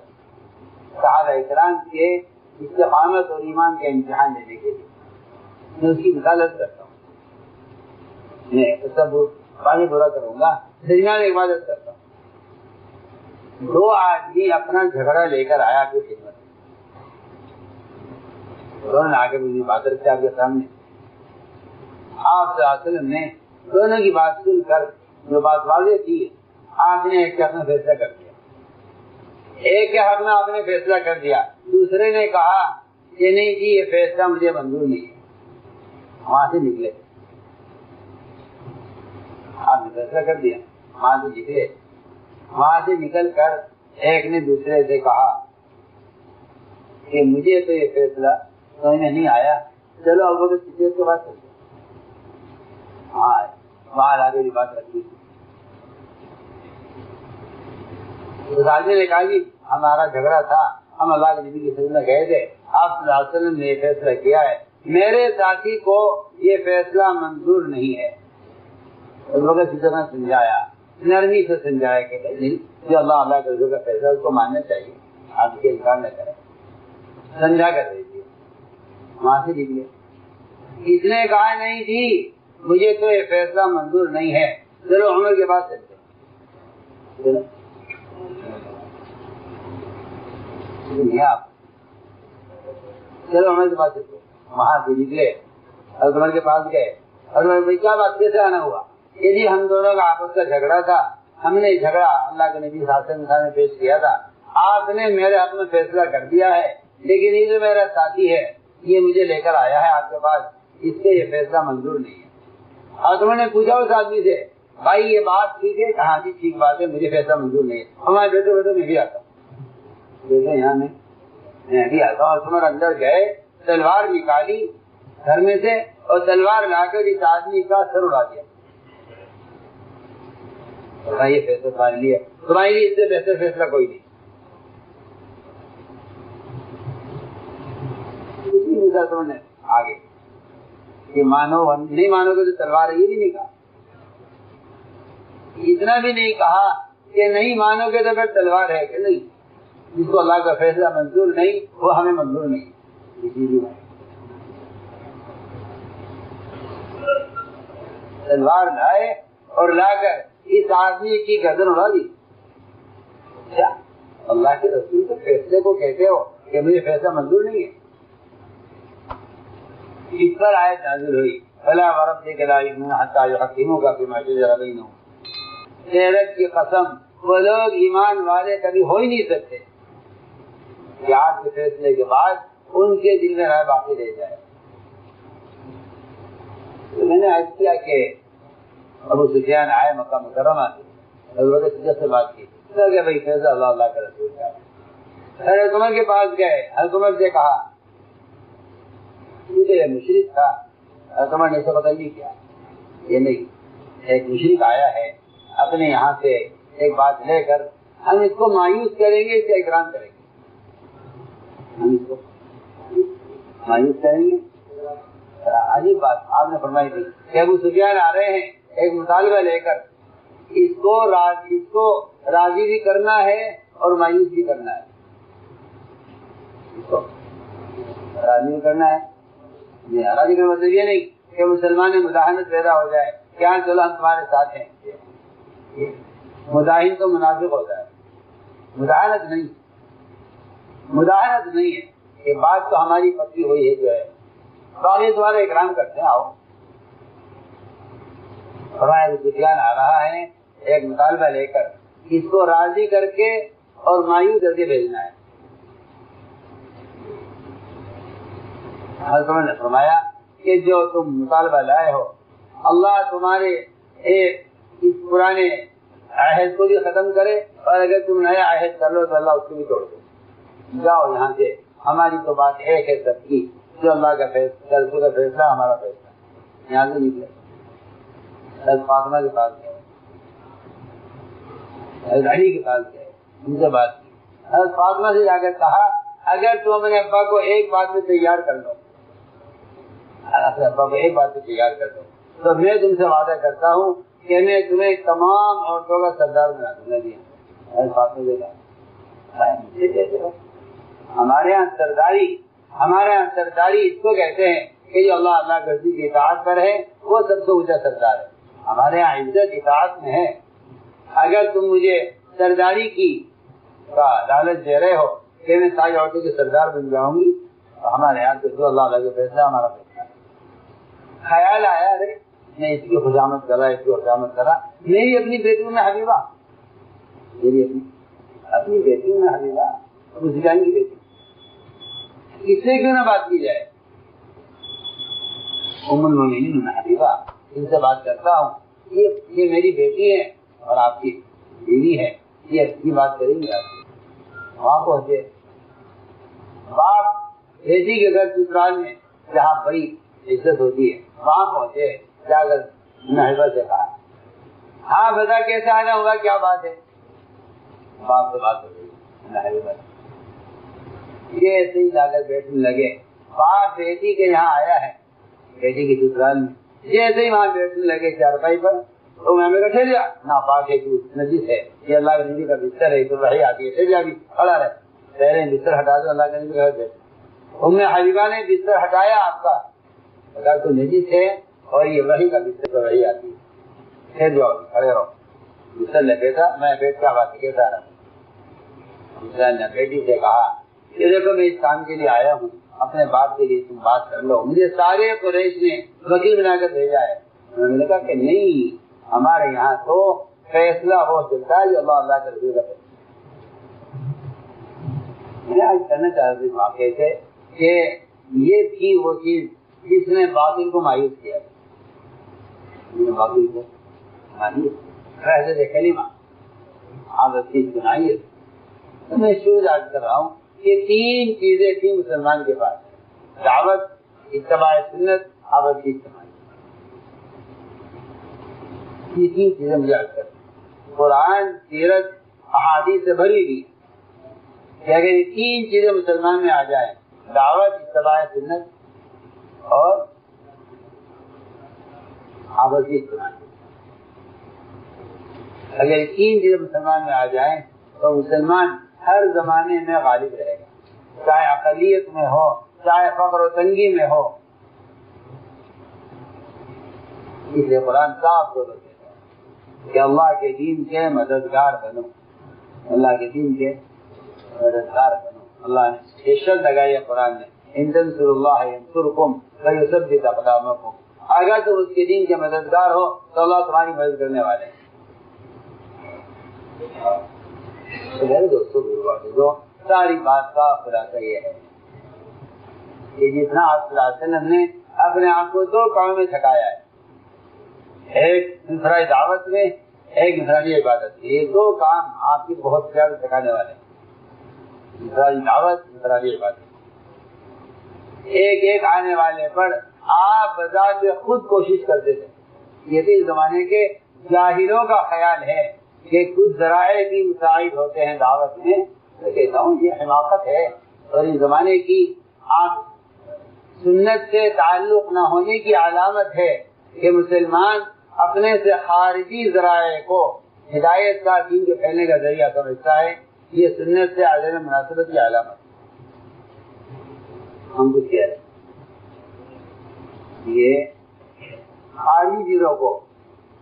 [SPEAKER 2] صحابہ اکرام کے استقامت اور ایمان کے امتحان لینے کے لیے. میں اس کی مثالت کرتا ہوں، میں سب پانی برا کروں گا، درمیان ایک عبادت کرتا ہوں. 2 آدمی اپنا جھگڑا لے کر آیا کی خدمت، انہوں نے آگے مجھے بات رکھتے آپ کے سامنے. آپ صلی اللہ علیہ وسلم نے دونوں کی بات سن کر جو بات واضح تھی، آپ نے ایک کے حق میں فیصلہ کر دیا، ایک کے حق میں آپ نے فیصلہ کر دیا، دوسرے نے کہا کہ نہیں جی یہ فیصلہ مجھے منظور نہیں ہے، وہاں سے نکلے. آپ نے فیصلہ کر دیا، وہاں سے نکلے، وہاں سے نکل کر ایک نے دوسرے سے کہا کہ مجھے تو یہ فیصلہ سمجھ میں نہیں آیا، چلو اب وہ صدیق کے بعد چلتے۔ ہاں وہاں آگے بھی بات رکھی تھی، اس آدمی نے کہا کہ ہمارا جھگڑا تھا، ہم اللہ کے نبی کی خدمت میں گئے تھے، آپ صلی اللہ علیہ وسلم نے یہ فیصلہ کیا ہے، میرے ساتھی کو یہ فیصلہ منظور نہیں ہے۔ اس وقت جس طرح سمجھایا، نرمی سے سمجھایا کہ نہیں، جو اللہ کے رسول کا فیصلہ اس کو ماننا چاہیے، آپ کے انکار نہ کریں، سمجھا کر دیجیے۔ وہاں سے نکلے، اس نے کہا نہیں جی مجھے تو یہ فیصلہ منظور نہیں ہے، چلو عمر کے بعد چلتے ہیں۔ چلو عمر کے پاس چلتے، وہاں سے نکلے، حضرت عمر کے پاس گئے، حضرت بھائی کیا بات کیسے آنا ہوا؟ یہ جی ہم دونوں کا آپس کا جھگڑا تھا، ہم نے جھگڑا اللہ کے نبی صلی اللہ علیہ وسلم نے پیش کیا تھا، آپ نے میرے حق میں فیصلہ کر دیا ہے، لیکن یہ جو میرا ساتھی ہے یہ مجھے لے کر آیا ہے آپ کے پاس، اس سے یہ فیصلہ منظور نہیں ہے۔ حضرت عمر نے پوچھا اس آدمی سے، بھائی یہ بات ٹھیک ہے؟ کہا جی ٹھیک بات ہے، مجھے فیصلہ منظور نہیں ہے، ہمارے بیٹے بیٹے میں بھی آتا ہوں، بیٹے یہاں میں بھی آتا ہوں۔ حضرت عمر اندر گئے، تلوار نکالی گھر میں سے اور تلوار لا کر اس آدمی کا سر اڑا دیا۔ یہ فیصلہ تمہارے لیے اس سے بہتر فیصلہ کوئی نہیں۔ آگے کہ مانو نہیں مانو گے تو تلوار ہے، یہ بھی نہیں کہا، اتنا بھی نہیں کہا کہ نہیں مانو گے تو پھر تلوار ہے کہ نہیں، جس کو اللہ کا فیصلہ منظور نہیں وہ ہمیں منظور نہیں۔ تلوار لائے اور لا کر اس آدمی کی گردن اڑا دی۔ کیا اللہ کے رسول کے فیصلے کو کہتے ہو کہ مجھے فیصلہ منظور نہیں ہے؟ اس پر آیت نازل ہوئی، فلا وربک لا یؤمنون حتی یحکموک فیما شجر بینہم، تیرے کی قسم وہ لوگ ایمان والے کبھی ہو ہی نہیں سکتے کہ آج کے فیصلے کے بعد ان کے دل میں رائے باقی رہ جائے۔ تو میں نے عرض کیا کہ ابو سفیان آئے مکہ مکرمہ سے، حضرت صدیق سے بات کی، کہ بھائی فیصلہ اللہ کا رسول کا ہے۔ حضرت عمر کے پاس گئے، حضرت عمر سے کہا، یہ مشرک تھا، حضرت عمر نے اسے پتہ نہیں کیا، یہ نہیں، ایک مشرک آیا ہے اپنے یہاں سے ایک بات لے کر، ہم اس کو مایوس کریں گے، اس کا اکرام کریں گے، ہم اس کو مایوس کریں گے۔ عجیب بات آپ نے فرمائی تھی کہ ابو سفیان آ رہے ہیں ایک مطالبہ لے کر، اس کو راضی بھی کرنا ہے اور مایوس بھی کرنا ہے، اس کو راضی بھی کرنا ہے، راضی کا مطلب یہ نہیں کہ مسلمان میں مداحنت پیدا ہو جائے کہ ہاں چلو ہم تمہارے ساتھ ہیں، مداحن تو منافق ہوتا ہے، مداحنت نہیں ہے کہ بات تو ہماری پکی ہوئی ہے جو ہے، باقی تمہارا اکرام کرتے ہیں، آؤ۔ فرمایا ابو سفیان آ رہا ہے ایک مطالبہ لے کر، اس کو راضی کر کے اور مایوس کر کے بھیجنا ہے۔ حضرت عمر نے فرمایا کہ جو تم مطالبہ لائے ہو اللہ تمہارے اس پرانے عہد کو بھی ختم کرے، اور اگر تم نیا عہد کر لو تو اللہ اس کو بھی توڑ دے، جاؤ یہاں سے، ہماری تو بات ایک ہے سب کی، جو اللہ کا فیصلہ ہمارا فیصلہ۔ یہاں سے نکلے، حضرت فاطمہ کے پاس گئے، حضرت علی کے پاس گئے، ان سے بات کی، حضرت فاطمہ سے جا کر کہا اگر تم اپنے ابا کو ایک بات میں تیار کر دو، اپنے ابا کو ایک بات میں تیار کر دو تو میں تم سے وعدہ کرتا ہوں کہ میں تمہیں تمام عورتوں کا سردار بنا دوں گا۔ حضرت فاطمہ سے کہا ہمارے یہاں سرداری اس کو کہتے ہیں کہ جو اللہ کے رسول کی اطاعت پر ہے وہ سب سے اونچا سردار ہے، ہمارے یہاں عزت اطاعت میں ہے۔ اگر تم مجھے سرداری کی کا لالچ دے رہے ہو کہ میں ساری عورتوں کے سردار بن جاؤں گی، تو ہمارے یہاں تو اللہ کا فیصلہ ہمارا فیصلہ ہے۔ خیال آیا ارے میں اس کی حجامت کرا، میری اپنی بیٹیوں میں حبیبہ، ابو سفیان کی بیٹی، اس سے کیوں نہ بات کی جائے؟ ام المؤمنین حبیبہ، ان سے بات کرتا ہوں، یہ میری بیٹی ہے اور آپ کی بیوی ہے، یہ اچھی بات کریں گے آپ؟ وہاں پہنچے، باپ بیٹی کے گھر سسرال میں جہاں بڑی عزت ہوتی ہے وہاں پہنچے، جا کر نحبہ سے کہا ہاں بتا کیسا آنا ہوگا، کیا بات ہے؟ باپ سے بات ہو گئی نحبہ، یہ ایسے ہی جا کر بیٹھنے لگے۔ باپ بیٹی کے یہاں آیا ہے، بیٹی کی سسرال میں، جیسے ہی وہاں بیٹھنے لگے چارپائی پر تو میں نے کہا لیا ناپاک ہے، نجس ہے، یہ اللہ کے نبی کا بستر ہے، تو وحی آتی ہے، چل بھی کھڑا رہے، پہلے بستر ہٹا دو، اللہ کے نبی کا بیٹھ۔ حبیبہ نے بستر ہٹایا آپ کا، اگر تو نجس ہے اور یہ وحی کا بستر پر وحی آتی ہے، پھر جاؤ کھڑے رہو، بستر نے بیٹھا، میں بیٹھ کر بات کیسا رہا۔ حسین نے بیٹی سے کہا کہ دیکھو میں اس کام کے لیے آیا ہوں، اپنے باپ کے لیے تم بات کر لو، مجھے سارے قریش نے وکیل بنا کر بھیجا ہے۔ انہوں نے کہا کہ نہیں، ہمارے یہاں تو فیصلہ وہ چلتا ہے جو اللہ کا رسول کا فیصلہ۔ میں آج کہنا چاہتا ہوں واقعے سے کہ یہ تھی وہ چیز جس نے باطل کو مایوس کیا، باطل کو مایوس حضرت کلمہ عادت کی سنائیے۔ میں شروع یاد کر رہا ہوں کہ 3 چیزیں تھیں مسلمان کے پاس، دعوت، اتباع سنت، عادت کی اجتماعی۔ یہ 3 چیزیں مجھے یاد کر، قرآن، سیرت، احادیث سے بھری ہوئی کہ اگر یہ 3 چیزیں مسلمان میں آ جائیں، دعوت، اتباع سنت اور عادت کی اجتماعی، اگر یہ 3 چیزیں مسلمان میں آ جائیں تو مسلمان ہر زمانے میں غالب رہے گا، چاہے اقلیت میں ہو، چاہے فقر و تنگی میں ہو۔ اس لیے قرآن صاف طور پر کہتا ہے کہ اللہ کے دین کے مددگار بنو، اللہ کے دین کے مددگار بنو۔ اللہ نے حشر لگائی ہے قرآن میں، ان تنصروا اللہ ینصرکم ویثبت اقدامکم، اگر تم اس کے دین کے مددگار ہو تو اللہ تمہاری مدد کرنے والے ہیں۔ میرے دوستو، ساری بات کا خلاصہ یہ ہے کہ جتنا آپ صلی اللہ علیہ وسلم نے اپنے آپ کو 2 کاموں میں تھکایا ہے، ایک انفرادی دعوت میں، ایک انفرادی عبادت میں، یہ 2 کام آپ کی بہت زیادہ تھکانے والے ہیں، انفرادی دعوت، انفرادی عبادت۔ ایک ایک آنے والے پر آپ بذات خود کوشش کرتے تھے۔ یہ بھی اس زمانے کے جاہلوں کا خیال ہے کہ کچھ ذرائع بھی مساعد ہوتے ہیں دعوت میں، میں کہتا ہوں یہ حماقت ہے، اور اس زمانے کی آپ سنت سے تعلق نہ ہونے کی علامت ہے کہ مسلمان اپنے سے خارجی ذرائع کو ہدایت کا، دین کے پھیلنے کا ذریعہ سمجھتا ہے، یہ سنت سے عدم مناسبت کی علامت۔ ہم کچھ کہہ رہے ہیں یہ خارجی چیزوں کو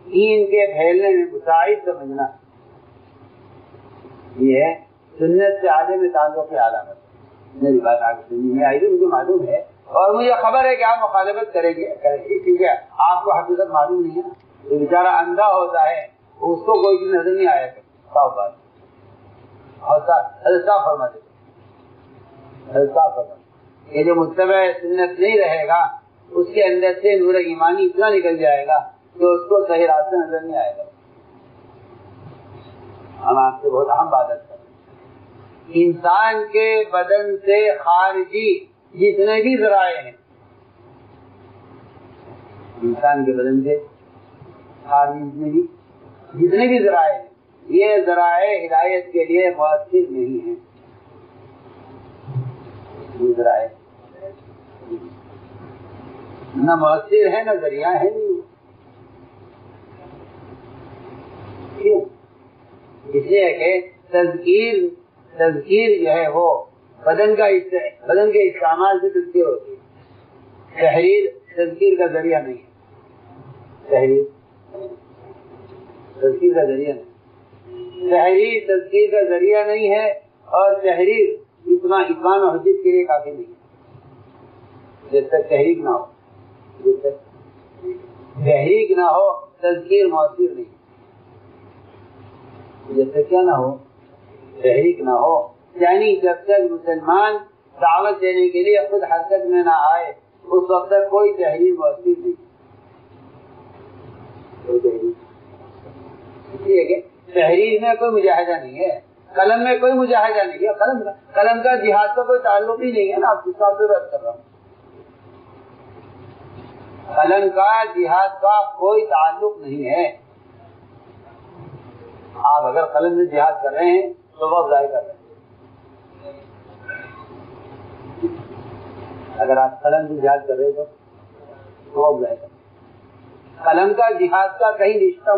[SPEAKER 2] دین کے پھیلنے میں مساعد سمجھنا، یہ سنت سے عدم تعلق کی علامت ہے۔ میری بات آگے سنی میں آئی تو مجھے معلوم ہے اور مجھے خبر ہے کہ آپ مخالفت کریں گے، کیونکہ آپ کو حقیقت معلوم نہیں ہے۔ جو بیچارہ اندھا ہوتا ہے اس کو کوئی چیز نظر نہیں آیا کرتی، صاف بات، اور صاف فرماتے کہ جو متبع سنت نہیں رہے گا اس کے اندر سے نور ایمانی اتنا نکل جائے گا کہ اس کو صحیح راستے نظر نہیں آئے گا۔ ہم آپ سے بہت اہم بات کرتے ہیں، انسان کے بدن سے خارجی جتنے بھی ذرائع ہیں، انسان کے بدن سے خارجی جتنے بھی ذرائع ہیں، یہ ذرائع ہدایت کے لیے مؤثر نہیں ہیں۔ یہ ذرائع نہ مؤثر ہے نہ ذریعہ ہے، نہیں۔ کیوں؟ اس لیے کہ تذکیر جو ہے وہ بدن کے استعمال سے تذکیر ہوتی ہے، تحریر تذکیر کا ذریعہ نہیں ہے، تحریر تذکیر کا ذریعہ نہیں، تحریر تذکیر کا ذریعہ نہیں ہے، اور تحریر اتمام حجت کے لیے کافی نہیں ہے۔ جب تک تحریک نہ ہو، جب تک تحریک نہ ہو تذکیر مؤثر نہیں، جب تک کیا نہ ہو، تحریک نہ ہو، یعنی جب تک مسلمان دعوت دینے کے لیے خود حرکت میں نہ آئے اس وقت تک کوئی تحریر مؤثر نہیں، کوئی تحریر یہ کہ تحریر میں کوئی مجاہدہ نہیں ہے، قلم میں کوئی مجاہدہ نہیں ہے، قلم کا جہاد کا کوئی تعلق ہی نہیں ہے نا، آپ کس بات سے بات کر رہا ہوں؟ قلم کا جہاد کا کوئی تعلق نہیں ہے۔ آپ اگر قلم سے جہاد کر رہے ہیں تو وقت ضائع کر رہے ہیں۔ اگر آپ قلم سے جہاد کر رہے تو وقت ضائع کر رہے ہیں۔ قلم کا جہاد کا کہیں رشتہ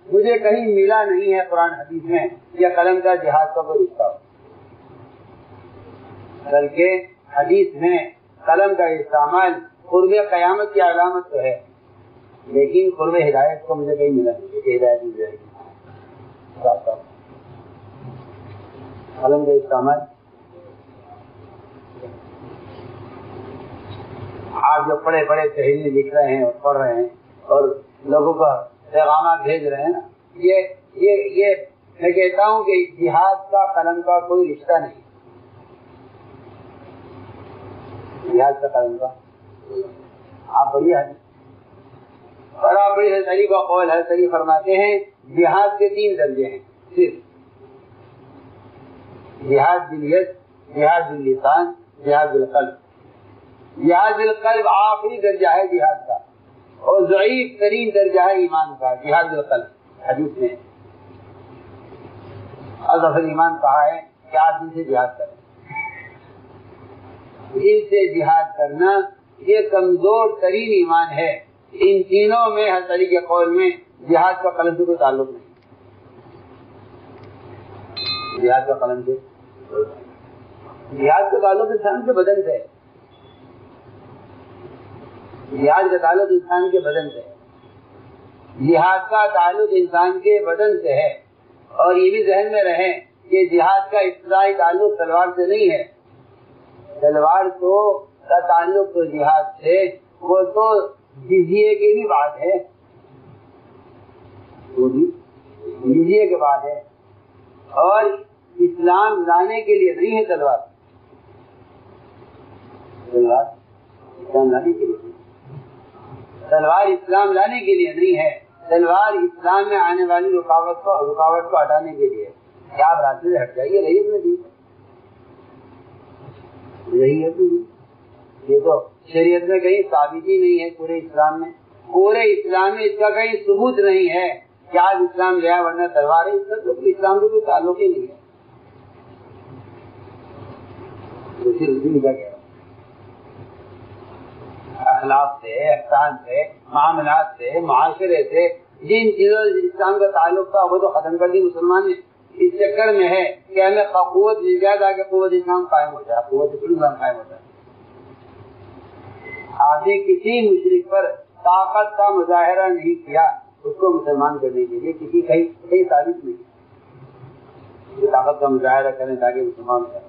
[SPEAKER 2] مجھے کہیں ملا نہیں ہے قرآن حدیث میں یا قلم کا جہاد کا کوئی رشتہ ہو، بلکہ حدیث میں قلم کا استعمال قرب قیامت کی علامت تو ہے، لیکن قرب ہدایت کو مجھے کہیں ملا نہیں کہ ہدایت مل جائے گی۔ قلم کا استعمال آپ جو بڑے بڑے تحریر لکھ رہے ہیں اور پڑھ رہے ہیں اور لوگوں کا پیغامات بھیج رہے ہیں نا، یہ میں کہتا ہوں کہ جہاد کا قلم کا کوئی رشتہ نہیں، جہاد کا قلم کا آپ بڑی ہے اور آپ بڑی حضرت علی کا قول حضرت علی فرماتے ہیں جہاد کے 3 درجے ہیں صرف، جہاد بالید، جہاد باللسان، جہاد بالقلب۔ جہاد بالقلب آخری درجہ ہے جہاد کا اور ضعیف ترین درجہ ہے ایمان کا، جہاد بالقلب۔ حدیث میں اضعف الایمان کہا ہے کہ آپ دل سے جہاد کریں، دل سے جہاد کرنا یہ کمزور ترین ایمان ہے۔ ان تینوں میں حضرت علی کے قول میں جہاد کا قلم سے کوئی تعلق نہیں، جہاد کا قلم سے، جہاد کا تعلق انسان کے بدن سے ہے، جہاد کا تعلق انسان کے بدن سے ہے، جہاد کا تعلق انسان کے بدن سے ہے۔ اور یہ بھی ذہن میں رہے کہ جہاد کا ابتدائی تعلق تلوار سے نہیں ہے، تلوار کا تعلق تو جہاد سے وہ تو جزیے کی بھی بات ہے، وہ بھی جزیے کے بعد ہے، اور اسلام لانے کے لیے نہیں ہے تلوار، تلوار اسلام لانے کے لیے، تلوار اسلام لانے کے لیے نہیں ہے، تلوار اسلام میں آنے والی رکاوٹ کو ہٹانے کے لیے۔ کیا آپ راستے سے ہٹ جائیے، رہی اپنے دین، رہی ہے اپنے دین۔ یہ تو شریعت میں کہیں ثابت ہی نہیں ہے، پورے اسلام میں اس کا کہیں ثبوت نہیں ہے کہ آج اسلام لیا ورنہ تلوار ہے، اس کا تو اسلام سے کوئی تعلق ہی نہیں ہے۔ اخلاق سے، احسان سے، معاملات سے، معاشرے سے جن چیزوں سے اسلام کا تعلق تھا وہ تو ختم کر دی مسلمان نے۔ اس چکر میں ہے کہ ہمیں قوت مل جائے تاکہ قوت اسلام قائم ہو جائے، قوت اسلام قائم ہو جائے۔ آپ نے کسی مشرک پر طاقت کا مظاہرہ نہیں کیا اس کو مسلمان کرنے کے لیے، کسی کہیں ثابت نہیں کہ طاقت کا مظاہرہ کریں تاکہ مسلمان کریں۔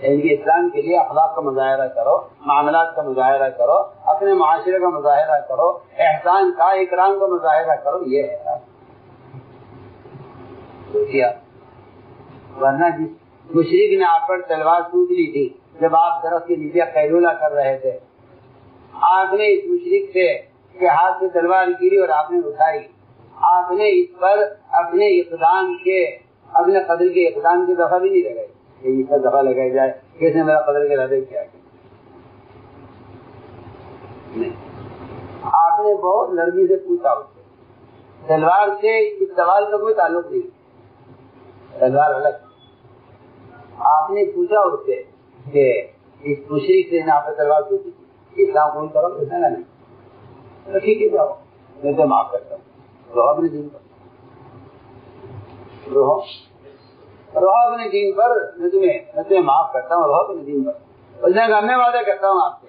[SPEAKER 2] یعنی اسلام کے لیے اخلاق کا مظاہرہ کرو، معاملات کا مظاہرہ کرو، اپنے معاشرے کا مظاہرہ کرو، احسان کا، اکرام کا مظاہرہ کرو، یہ ہے۔ ورنہ جس مشرک نے آپ پر تلوار سوٹ لی تھی جب آپ درخت کے نیچے قیلولہ کر رہے تھے، آپ نے اس مشرک سے کے ہاتھ سے تلوار گری اور آپ نے اٹھائی، آپ نے اس پر اپنے قدر کے اقدام کی دفعہ بھی نہیں لگائی کہ اس پر دفعہ لگائی جائے، کس نے میرا قدر کے ارادے کیا؟ نہیں، آپ نے بہت نرمی سے پوچھا اس سے، تلوار سے اس سوال کا کوئی تعلق نہیں، تلوار الگ۔ آپ نے پوچھا اس سے کہ اس مشرک سے آپ نے تلوار پوچھی تھی، اسلام قبول کرو؟ اس نے کہا نہیں۔ تو ٹھیک ہے، جاؤ، میں تو معاف کرتا ہوں، رہو اپنے دین پر، رہو اپنے دین پر، میں تمہیں معاف کرتا ہوں، رہو اپنے دین پر۔ اس نے کہا میں وعدہ کرتا ہوں آپ سے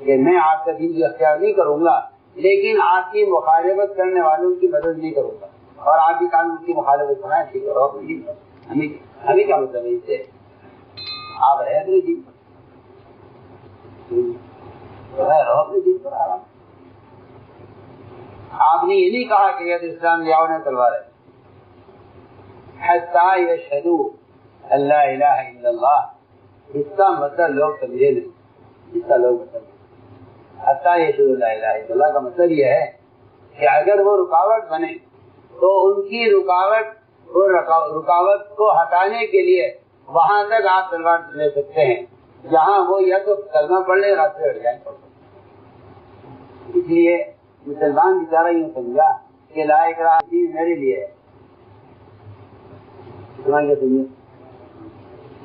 [SPEAKER 2] کہ میں آپ کا دین بھی اختیار نہیں کروں گا، لیکن آپ کی مخالفت کرنے والوں کی مدد نہیں کروں گا، اور آپ کی قانون کی مخالفت کرنا ہے، ٹھیک ہے، رہو اپنے دین پر۔ ہمیں کیا مطلب ہے اس سے؟ آپ رہے اپنے دین پر، رہو اپنے دین پر آرام۔ آپ نے یہ نہیں کہا کہ یہ اسلام لے آؤ نہ تلوار ہے، حتیٰ یشہدوا ان لا الہ الا اللہ، اس کا مطلب لوگ سمجھے نہیں، اس کا لوگ مطلب حتیٰ یشہدوا ان لا الہ الا اللہ کا مطلب یہ ہے کہ اگر وہ رکاوٹ بنے تو ان کی رکاوٹ کو ہٹانے کے لیے وہاں تک آپ تلوار لے سکتے ہیں جہاں وہ یا تو کلمہ پڑھ لے راستے ہٹ جائیں. اس لیے مسلمان بیچارہ یوں سمجھا کہ لا اکراہ فی الدین میرے لیے ہے،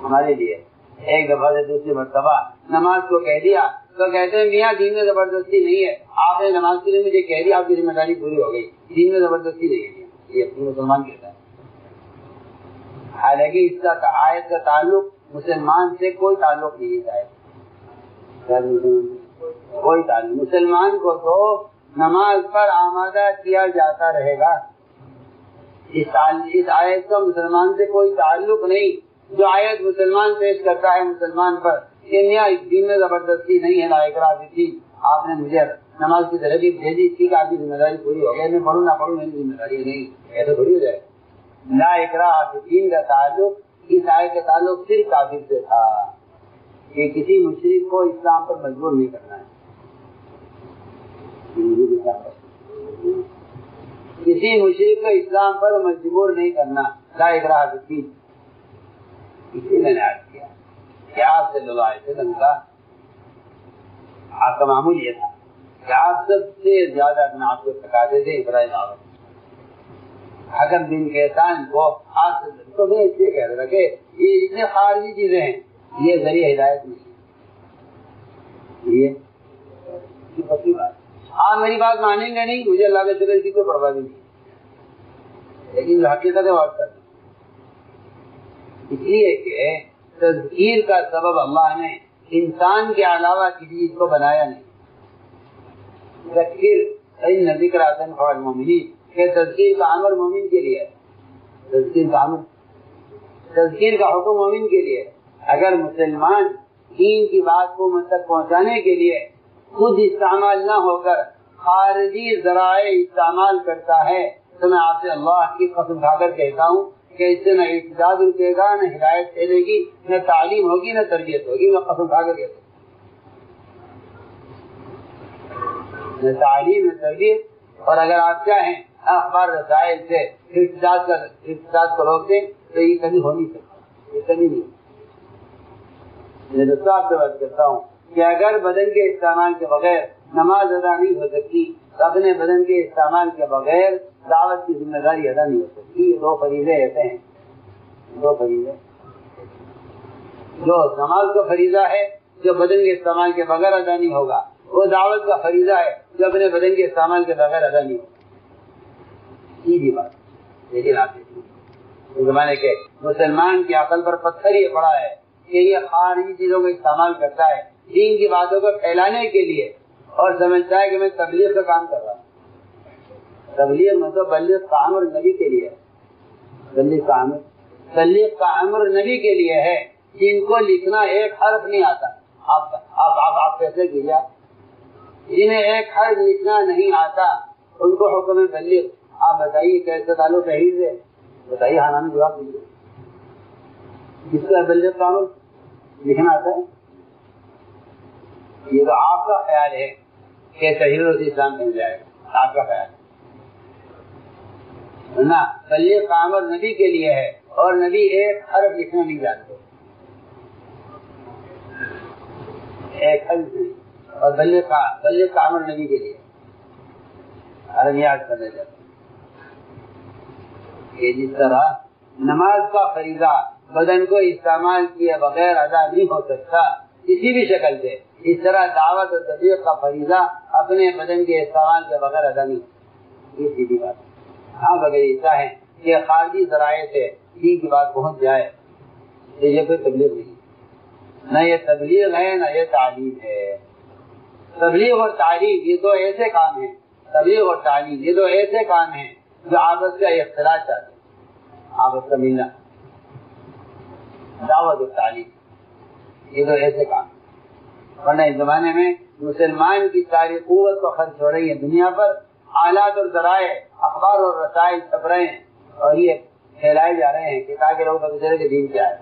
[SPEAKER 2] ہمارے لیے. ایک دفعہ سے دوسری مرتبہ نماز کو کہہ دیا تو کہتے ہیں میاں دین میں زبردستی نہیں ہے، آپ نے نماز کے لیے مجھے کہہ دیا، آپ کی ذمہ داری پوری ہو گئی، دین میں زبردستی نہیں ہے. یہ اپنے مسلمان کہتا ہے. حالانکہ اس کا آیت کا تعلق مسلمان سے کوئی تعلق نہیں ہے، کوئی تعلق. مسلمان کو تو نماز پر آمادہ کیا جاتا رہے گا. اس آیت کا مسلمان سے کوئی تعلق نہیں. جو آیت مسلمان پیش کرتا ہے مسلمان پر کہ میاں دین میں زبردستی نہیں ہے، لا اکراہ فی الدین، آپ نے مجھے نماز کی ترغیب بھیجی، ٹھیک ہے آپ کی ذمہ داری پوری ہو گئی، میں پڑھوں نہ پڑھوں میری ذمہ داری نہیں، ایسا تھوڑی ہو جائے. لا اکراہ فی الدین کا تعلق اس آیت کا تعلق صرف کافر سے تھا کہ کسی مشرک کو اسلام پر مجبور نہیں کرنا ہے. کسی مشرک کو اسلام پر مجبور نہیں کرنا، لا اکراہ فی الدین. اسی میں نے عرض کیا کہ آپ صلی اللہ علیہ وسلم کا آپ کا معمول یہ تھا کہ آپ سب سے زیادہ اپنے آپ کو سکھاتے تھے ابراہیم آباد حکم بن کیسان کو. آپ تو میں اس لیے کہہ رہا تھا کہ یہ اتنے خارجی چیزیں ہیں، یہ ذریعہ ہدایت نہیں. یہ پکی بات، آپ میری بات مانیں گے نہیں، مجھے اللہ کے شکر کی کوئی پرواہ نہیں، لیکن جو حقیقت ہے وہ آپ کر دیں. اس لیے کہ تذکیر کا سبب اللہ نے انسان کے علاوہ کسی چیز کو بنایا نہیں. ذکر ان ذکر تنفع المؤمنین، کہ تذکیر کا امر مومن کے لیے، تذکیر کا حکم مومن کے لیے. اگر مسلمان دین کی بات کو مجھ تک پہنچانے کے لیے خود استعمال نہ ہو کر خارجی ذرائع استعمال کرتا ہے تو میں آپ سے اللہ کی قسم کھا کر کہتا ہوں کہ اس سے نہ اعتداد رکے گا، نہ ہدایت پھیلے گی، نہ تعلیم ہوگی، نہ تربیت ہوگی. میں قسم کھا کر کہتا ہوں، نہ تعلیم نہ تربیت. اور اگر آپ چاہیں اخبار رسائل سے ارتداد کو روک دیں تو یہ کبھی ہو نہیں سکتا، یہ کبھی نہیں. میں دوستوں آپ سے بات کرتا ہوں کہ اگر بدن کے استعمال کے بغیر نماز ادا نہیں ہو سکتی تو اپنے بدن کے استعمال کے بغیر دعوت کی ذمہ داری ادا نہیں ہو سکتی. یہ دو فریضے ایسے ہیں، دو فریضے. جو نماز کا فریضہ ہے جو بدن کے استعمال کے بغیر ادا نہیں ہوگا، وہ دعوت کا فریضہ ہے جو اپنے بدن کے استعمال کے بغیر ادا نہیں ہوگا. سیدھی بات. لیکن آپ زمانے کے مسلمان کی عقل پر پتھر یہ پڑا ہے کہ یہ خارجی چیزوں کا استعمال کرتا ہے دین کی باتوں کو پھیلانے کے لیے اور سمجھتا ہے کہ میں تبلیغ کا کام کر رہا ہوں. تبلیغ میں تو بلغ کا امر نبی کے لیے ہے، بلغ کا امر نبی کے لیے ہے جن کو لکھنا ایک حرف نہیں آتا. آپ کیسے کیجیے، جنہیں ایک حرف لکھنا نہیں آتا ان کو حکم ہے بلغ. آپ بتائیے کیسے تعلق ہے سے بتائیے، ہاں نام جواب دیجیے. جس کا بلغ کا امر لکھنا آتا ہے، یہ تو آپ کا خیال ہے کہ صحیح اسلام مل جائے گا، آپ کا خیال ہے نا. بلغ کا امر نبی کے لیے ہے اور نبی ایک حرف لکھنا نہیں جانتے، ایک حرف نہیں. اور بلغ کا امر نبی کے لیے حرف یاد کرنے جاتے. کہ جس طرح نماز کا فریضہ بدن کو استعمال کیے بغیر ادا نہیں ہو سکتا کسی بھی شکل سے، اس طرح دعوت اور تبلیغ کا فریضہ اپنے بدن کے استعمال کے بغیر ادا نہیں ہو. یہ سیدھی بات. ہاں بغیر ایسا ہے کہ خارجی ذرائع سے دین کی بات پہنچ جائے تو یہ کوئی تبلیغ نہیں، نہ یہ تبلیغ ہے نہ یہ تعلیم ہے. تبلیغ اور تعلیم یہ دو ایسے کام ہیں، تبلیغ اور تعلیم یہ دو ایسے کام ہیں جو آپس کا اختلاط چاہتے ہیں، آپس کا ملنا. دعوت اور تعلیم یہ دو ایسے کام ہیں. ورنہ اس زمانے میں مسلمان کی ساری قوت کو خرچ ہو رہی ہے دنیا پر، آلات اور ذرائع اخبار اور رسائل چھپ رہے ہیں اور یہ پھیلائے جا رہے ہیں کہ تاکہ لوگ پتہ چلے کہ دین کیا ہے.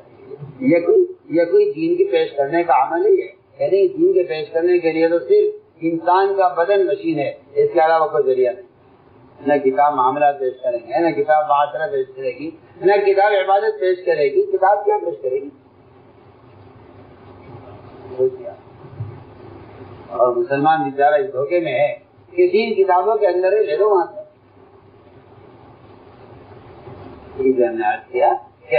[SPEAKER 2] یہ کوئی دین کی پیش کرنے کا عمل ہی ہے. یعنی دین کے پیش کرنے کے لیے تو صرف انسان کا بدن مشین ہے، اس کے علاوہ کوئی ذریعہ نہیں. نہ کتاب معاملات پیش کریں گے، نہ کتاب معاشرہ پیش کرے گی، نہ کتاب عبادت پیش کرے گی، کتاب کیا پیش کرے گی؟ اور مسلمان بیچارہ اس دھوکے میں ہے کہ تین کتابوں کے اندر ہی لے لو وہاں سے۔ ہم نے عرض کیا کہ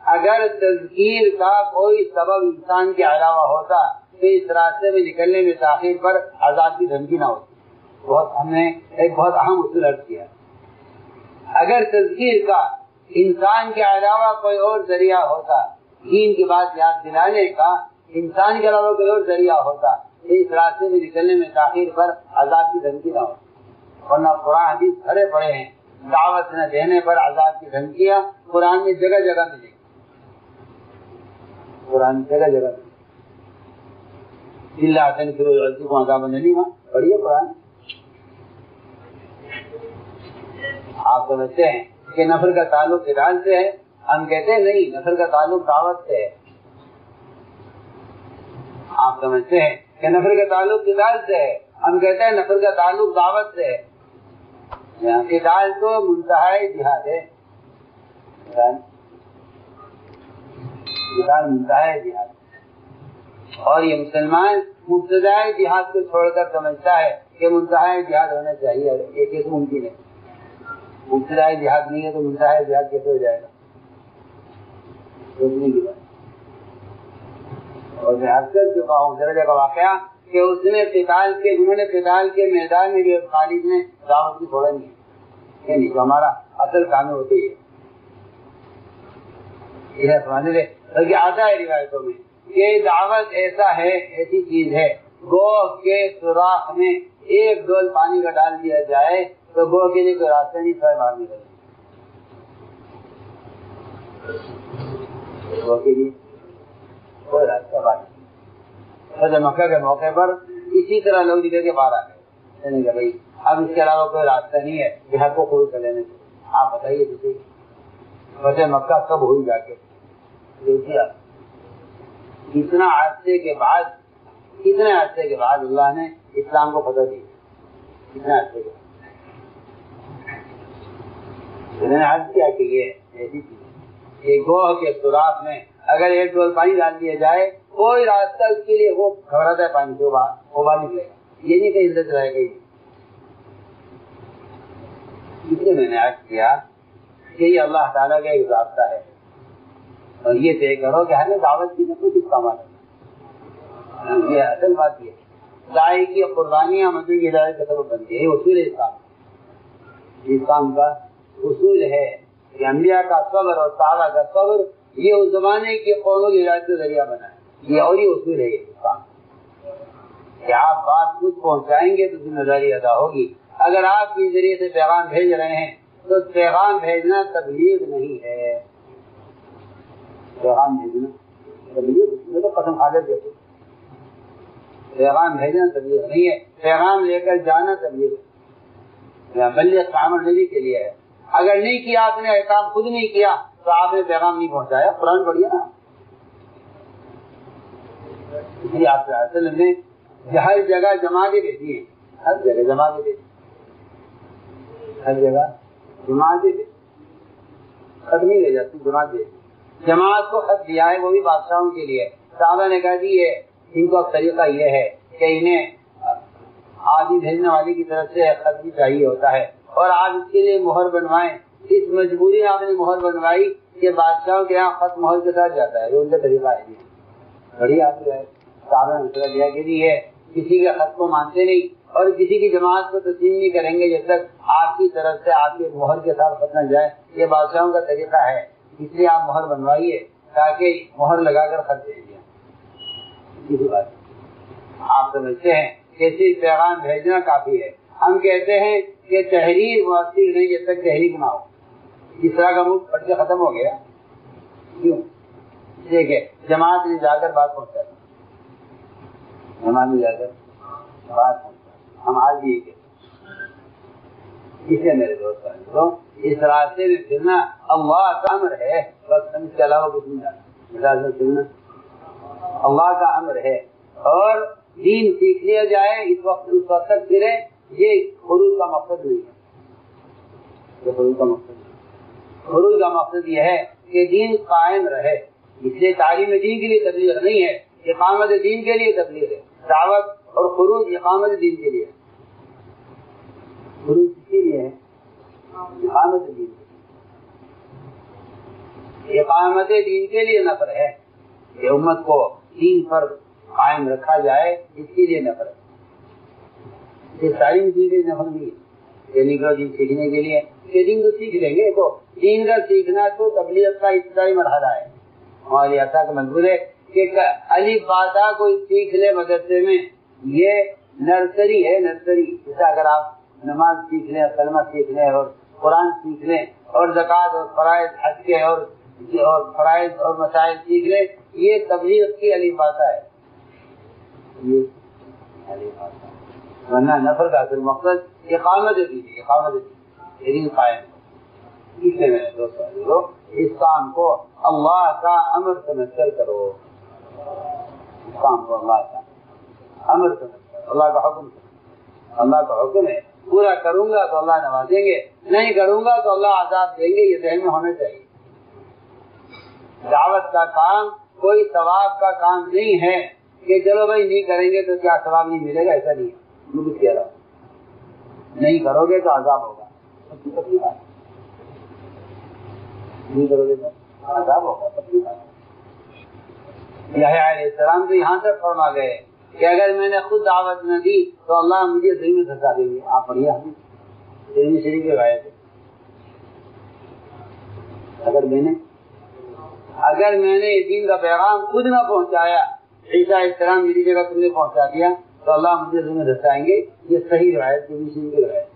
[SPEAKER 2] اگر تذکیر کا کوئی سبب انسان کے علاوہ ہوتا تو اس راستے میں نکلنے میں تاخیر پر عذاب کی دھمکی نہ ہوتی۔ ہم نے ایک بہت اہم اصول عرض کیا، اگر تذکیر کا انسان کے علاوہ کوئی اور ذریعہ ہوتا، دین کی بات یاد دلانے کا انسان کے علاوہ کوئی اور ذریعہ ہوتا تو اس راستے میں نکلنے میں تاخیر پر عذاب کی دھمکی نہ ہوتی۔ ورنہ قرآن حدیث بھرے پڑے ہیں، دعوت نہ دینے پر عذاب کی دھمکیاں قرآن میں جگہ جگہ ملے گی، قرآن جگہ جگہ اللہ تنفروا يعذبكم عذابا أليما، پڑھیے قرآن۔ آپ سمجھتے ہیں کہ نفر کا تعلق قتال سے ہے، ہم کہتے ہیں نہیں، نفر کا تعلق دعوت سے ہے۔ آپ سمجھتے ہیں کہ نفر کا تعلق قتال سے ہے، ہم کہتے ہیں نفر کا تعلق دعوت سے ہے۔ قتال تو منتہی جہاد ہے، قتال منتہی جہاد، اور یہ مسلمان مبتدائی جہاد کو چھوڑ کر سمجھتا ہے کہ منتہی جہاد ہونا چاہیے، یہ کیسے ممکن ہے؟ مبتدائی جہاد نہیں ہے تو منتہی جہاد کیسے ہو جائے گا؟ سوچنے کی بات۔ اور میں عرض کر چکا ہوں درجہ کا واقعہ کہ اس نے انہوں نے قتال کے میدان میں بھی خالد نے دعوت کی چھوڑا نہیں ہے، نہیں تو ہمارا اصل کام ہوتی ہے یہ سمجھ لے، بلکہ آتا ہے روایتوں میں کہ دعوت ایسا ہے، ایسی چیز ہے، گو کے سوراخ میں ایک ڈول پانی کا ڈال دیا جائے تو گو کے لیے کوئی راستہ نہیں سوائے باہر نکلے، گو کے لیے کوئی راستہ باہر نہیں۔ مکہ کے موقع پر اسی طرح لوگ نکل کے باہر آ گئے کہ بھائی اب اس کے علاوہ کوئی راستہ نہیں ہے جہاد کو قبول کر لینے سے۔ آپ بتائیے دوسری فتح مکہ کب ہوئی جا کے؟ کتنے عرصے کے بعد اللہ نے اسلام کو فتح دی، کتنے عرصے کے بعد؟ انہوں نے عرض کیا کہ یہ ایسی چیز ہے، گوہ کے سوراخ میں اگر ایک ڈول پانی ڈال دیا جائے کوئی راستہ اس کے لیے وہ گھبراتا ہے پانی سے وہ باہر نکلے گا، یہ نہیں کہ عزت رہے گی۔ اس لیے میں نے عرض کیا کہ یہ اللہ تعالیٰ کا ایک ضابطہ ہے، اور یہ طے کرو کہ ہمیں دعوت کی کچھ استعمال کرنا، یہ اصل بات یہ داعی کی قربانیاں مدعو کی ہدایت کا سبب بنتی ہے، یہ اصول اسلام کا اصول ہے کہ انبیاء کا صبر اور صحابہ کا صبر یہ اس زمانے کی قوموں کی ہدایت کا ذریعہ بنا ہے، یہ اور یہ اصول ہے اسلام کہ آپ بات خود پہنچائیں گے تو ذمہ داری ادا ہوگی۔ اگر آپ کے ذریعے سے پیغام بھیج رہے ہیں تو پیغام بھیجنا تبلیغ نہیں ہے، پیغام بھیجنا تبلیغ میں تو قسم کھا کر کہتے پیغام بھیجنا تبلیغ نہیں ہے، پیغام لے کر جانا تبلیغ ہے، بلغ عمل نبی کے لیے ہے۔ اگر نہیں کیا آپ نے کام خود نہیں کیا تو آپ نے پیغام نہیں پہنچایا، قرآن پڑھیے نا۔ اس لیے آپ اصل میں ہر جگہ جماعتیں دیتی ہیں، ہر جگہ جماعتیں دیتی، ہر جگہ جماعتیں دیتی، خط نہیں لے جاتی، جماعت دیتی۔ جماعت کو خط دیا ہے وہ بھی بادشاہوں کے لیے، صحابہ نے کہا دی ہے ان کو اب طریقہ یہ ہے کہ انہیں آدمی بھیجنے والے کی طرف سے خط بھی چاہیے ہوتا ہے، اور آپ اس کے لیے مہر بنوائیں، اس مجبوری میں آپ نے مہر بنوائی کہ بادشاہوں کے یہاں خط مہر کے ساتھ جاتا ہے، یہ ان کا طریقہ ہے۔ بڑی آپ جو ہے صحابہ نے مشورہ دیا کہ یہ کسی کے خط کو مانتے نہیں اور کسی کی جماعت کو تسلیم نہیں کریں گے جب تک آپ کی طرف سے آپ کے مہر کے ساتھ خط نہ جائے، یہ بادشاہوں کا طریقہ ہے، اس لیے آپ مہر بنوائیے تاکہ مہر لگا کر خط بھیج دیں۔ کسی بات آپ سمجھتے ہیں کہ صرف پیغام بھیجنا کافی ہے، ہم کہتے ہیں کہ تحریر مؤثر نہیں جب تک تحریک نہ ہو۔ اس طرح کا ملک پڑھ کے ختم ہو گیا، کیوں؟ دیکھیں جماعت میں جا کر بات پہنچا، جماعت میں جا کر بات پہنچا، ہم آج بھی اسے میرے دوست اس راستے میں پھرنا اللہ کا امر ہے، بس ہم اس کے علاوہ کچھ نہیں جانا، اللہ کا امر ہے، اور دین سیکھ لیا جائے اس وقت تک پھرے، یہ خروج کا مقصد نہیں ہے، یہ خروج کا مقصد ہے۔ خروج کا مقصد یہ ہے کہ دین قائم رہے، اس لیے تعلیم دین کے لیے تبلیغ نہیں ہے، اقامت دین کے لیے تبلیغ ہے۔ دعوت اور خروج اقامت دین کے لیے، خروج کس کے لیے ہے؟ اقامت دین کے لیے، اقامت دین کے لیے نفر ہے کہ امت کو دین پر قائم رکھا جائے، اس کے لیے نفر ہے۔ یہ تعلیم دین کے لیے نفر نہیں ہے کہ نکلو دین سیکھنے کے لیے، کہ دین تو سیکھ لیں گے، تو دین کا سیکھنا تو تبلیغ کا ابتدائی مرحلہ ہے۔ ہماری عطا کا منظور ہے کہ الف با تا کوئی سیکھ لے مدرسے میں، یہ نرسری ہے، نرسری۔ جیسے اگر آپ نماز سیکھ لیں، کلمہ سیکھ لیں اور قرآن سیکھ لیں اور زکوٰۃ اور فرائض حج کے اور فرائض اور مسائل سیکھ لیں، یہ تبلیغ کی الف با تا ہے، یہ الف با تا۔ ورنہ نفر کا اصل مقصد اقامت دین ہے، اقامت دین قائم۔ اس لیے میرے دوستو، اس کام کو اللہ کا امر سمجھ کر کرو، اس کام کو اللہ کا امر سمجھ کر، اللہ کا حکم، اللہ کا حکم ہے، پورا کروں گا تو اللہ نوازیں گے، نہیں کروں گا تو اللہ عذاب دیں گے، یہ ذہن میں ہونا چاہیے۔ دعوت کا کام کوئی ثواب کا کام نہیں ہے کہ چلو بھائی نہیں کریں گے تو کیا ثواب نہیں ملے گا، ایسا نہیں ہے۔ میں کچھ کہہ رہا ہوں، نہیں کرو گے تو عذاب ہوگا، نہیں کرو گے تو عذاب ہوگا۔ یحییٰ علیہ السلام تو یہاں تک فرما گئے کہ اگر میں نے خود دعوت نہ دی تو اللہ مجھے دل میں دھسا دیں گے۔ آپ پڑھیے حدیث ترمذی شریف کی روایت ہے، اگر میں نے دین کا پیغام خود نہ پہنچایا، عیسیٰ علیہ السلام میری جگہ تم نے پہنچا دیا تو اللہ مجھے دل میں دھسائیں گے۔ یہ صحیح روایت ترمذی شریف کی روایت۔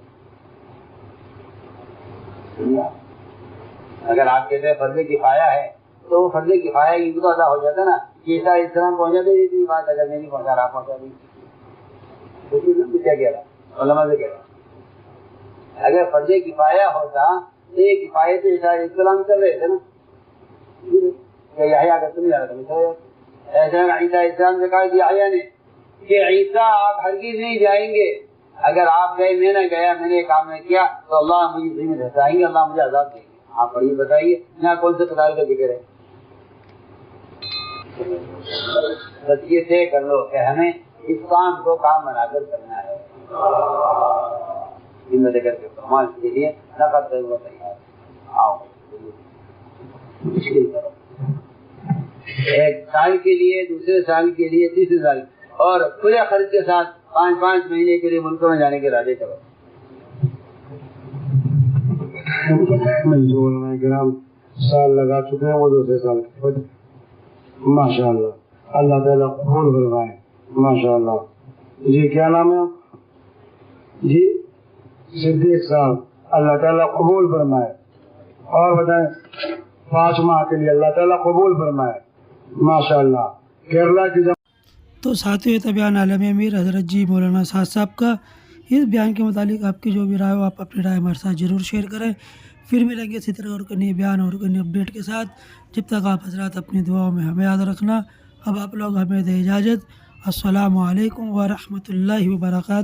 [SPEAKER 2] اگر آپ کہتے ہیں فرض کفایہ ہے تو وہ فرض کفایہ ان کو ادا ہو جاتا نا، عیسیٰ علیہ السلام پہنچا دے تھی بات، اگر میں نہیں پہنچا رہا پہنچا دی، کیا کہہ رہا علماء سے کہہ رہا۔ اگر فرض کفایہ ہوتا تو یہ کفایت عیسیٰ علیہ السلام کر رہے تھے نا، یحییٰ اگر تم جا رہا تھا ایسا عیسیٰ علیہ السلام سے کہا کہ یحییٰ نے کہ عیسیٰ آپ ہرگز نہیں جائیں گے، اگر آپ گئے میں نہ گیا، میں نے کام نہ کیا تو اللہ مجھے دل میں دھسائیں گے، اللہ مجھے عذاب دیں گے۔ آپ پڑھیے بتائیے یہاں کون سے قتال کا ذکر ہے؟ بس یہ طے کر لو کہ ہمیں اس کام کو کام بنا کر کرنا ہے، ذمہ دے کر کے فرمان کے لیے نقد ضرورت تیار۔ آؤ مشکل کرو، ایک سال کے لیے، دوسرے سال کے لیے، تیسرے سال، اور کھلے خرچ کے ساتھ 5 مہینے کے لیے ملکوں میں جانے کے ارادے کرو۔
[SPEAKER 3] منظور میں گرام سال لگا چکے ہیں، وہ دوسرے سال ماشاء اللہ، اللہ تعالیٰ قبول فرمائے، ماشاء اللہ۔ جی کیا نام ہے آپ؟ جی صدیق صاحب، اللہ تعالیٰ قبول فرمائے، اور بتائیں 5 ماہ کے لیے اللہ تعالیٰ قبول فرمائے، ماشاء اللہ۔ کیرلا کی
[SPEAKER 1] تو ساتھیو یہ تھا بیان عالم امیر حضرت جی مولانا سعد صاحب کا۔ اس بیان کے متعلق آپ کی جو بھی رائے ہو، آپ اپنی رائے ہمارے ساتھ ضرور شیئر کریں۔ پھر ملیں گے اسی طرح اور کرنی بیان اور کرنی اپڈیٹ کے ساتھ۔ جب تک آپ حضرات اپنی دعاؤں میں ہمیں یاد رکھنا۔ اب آپ لوگ ہمیں دیں اجازت۔ السلام علیکم ورحمۃ اللہ وبرکاتہ۔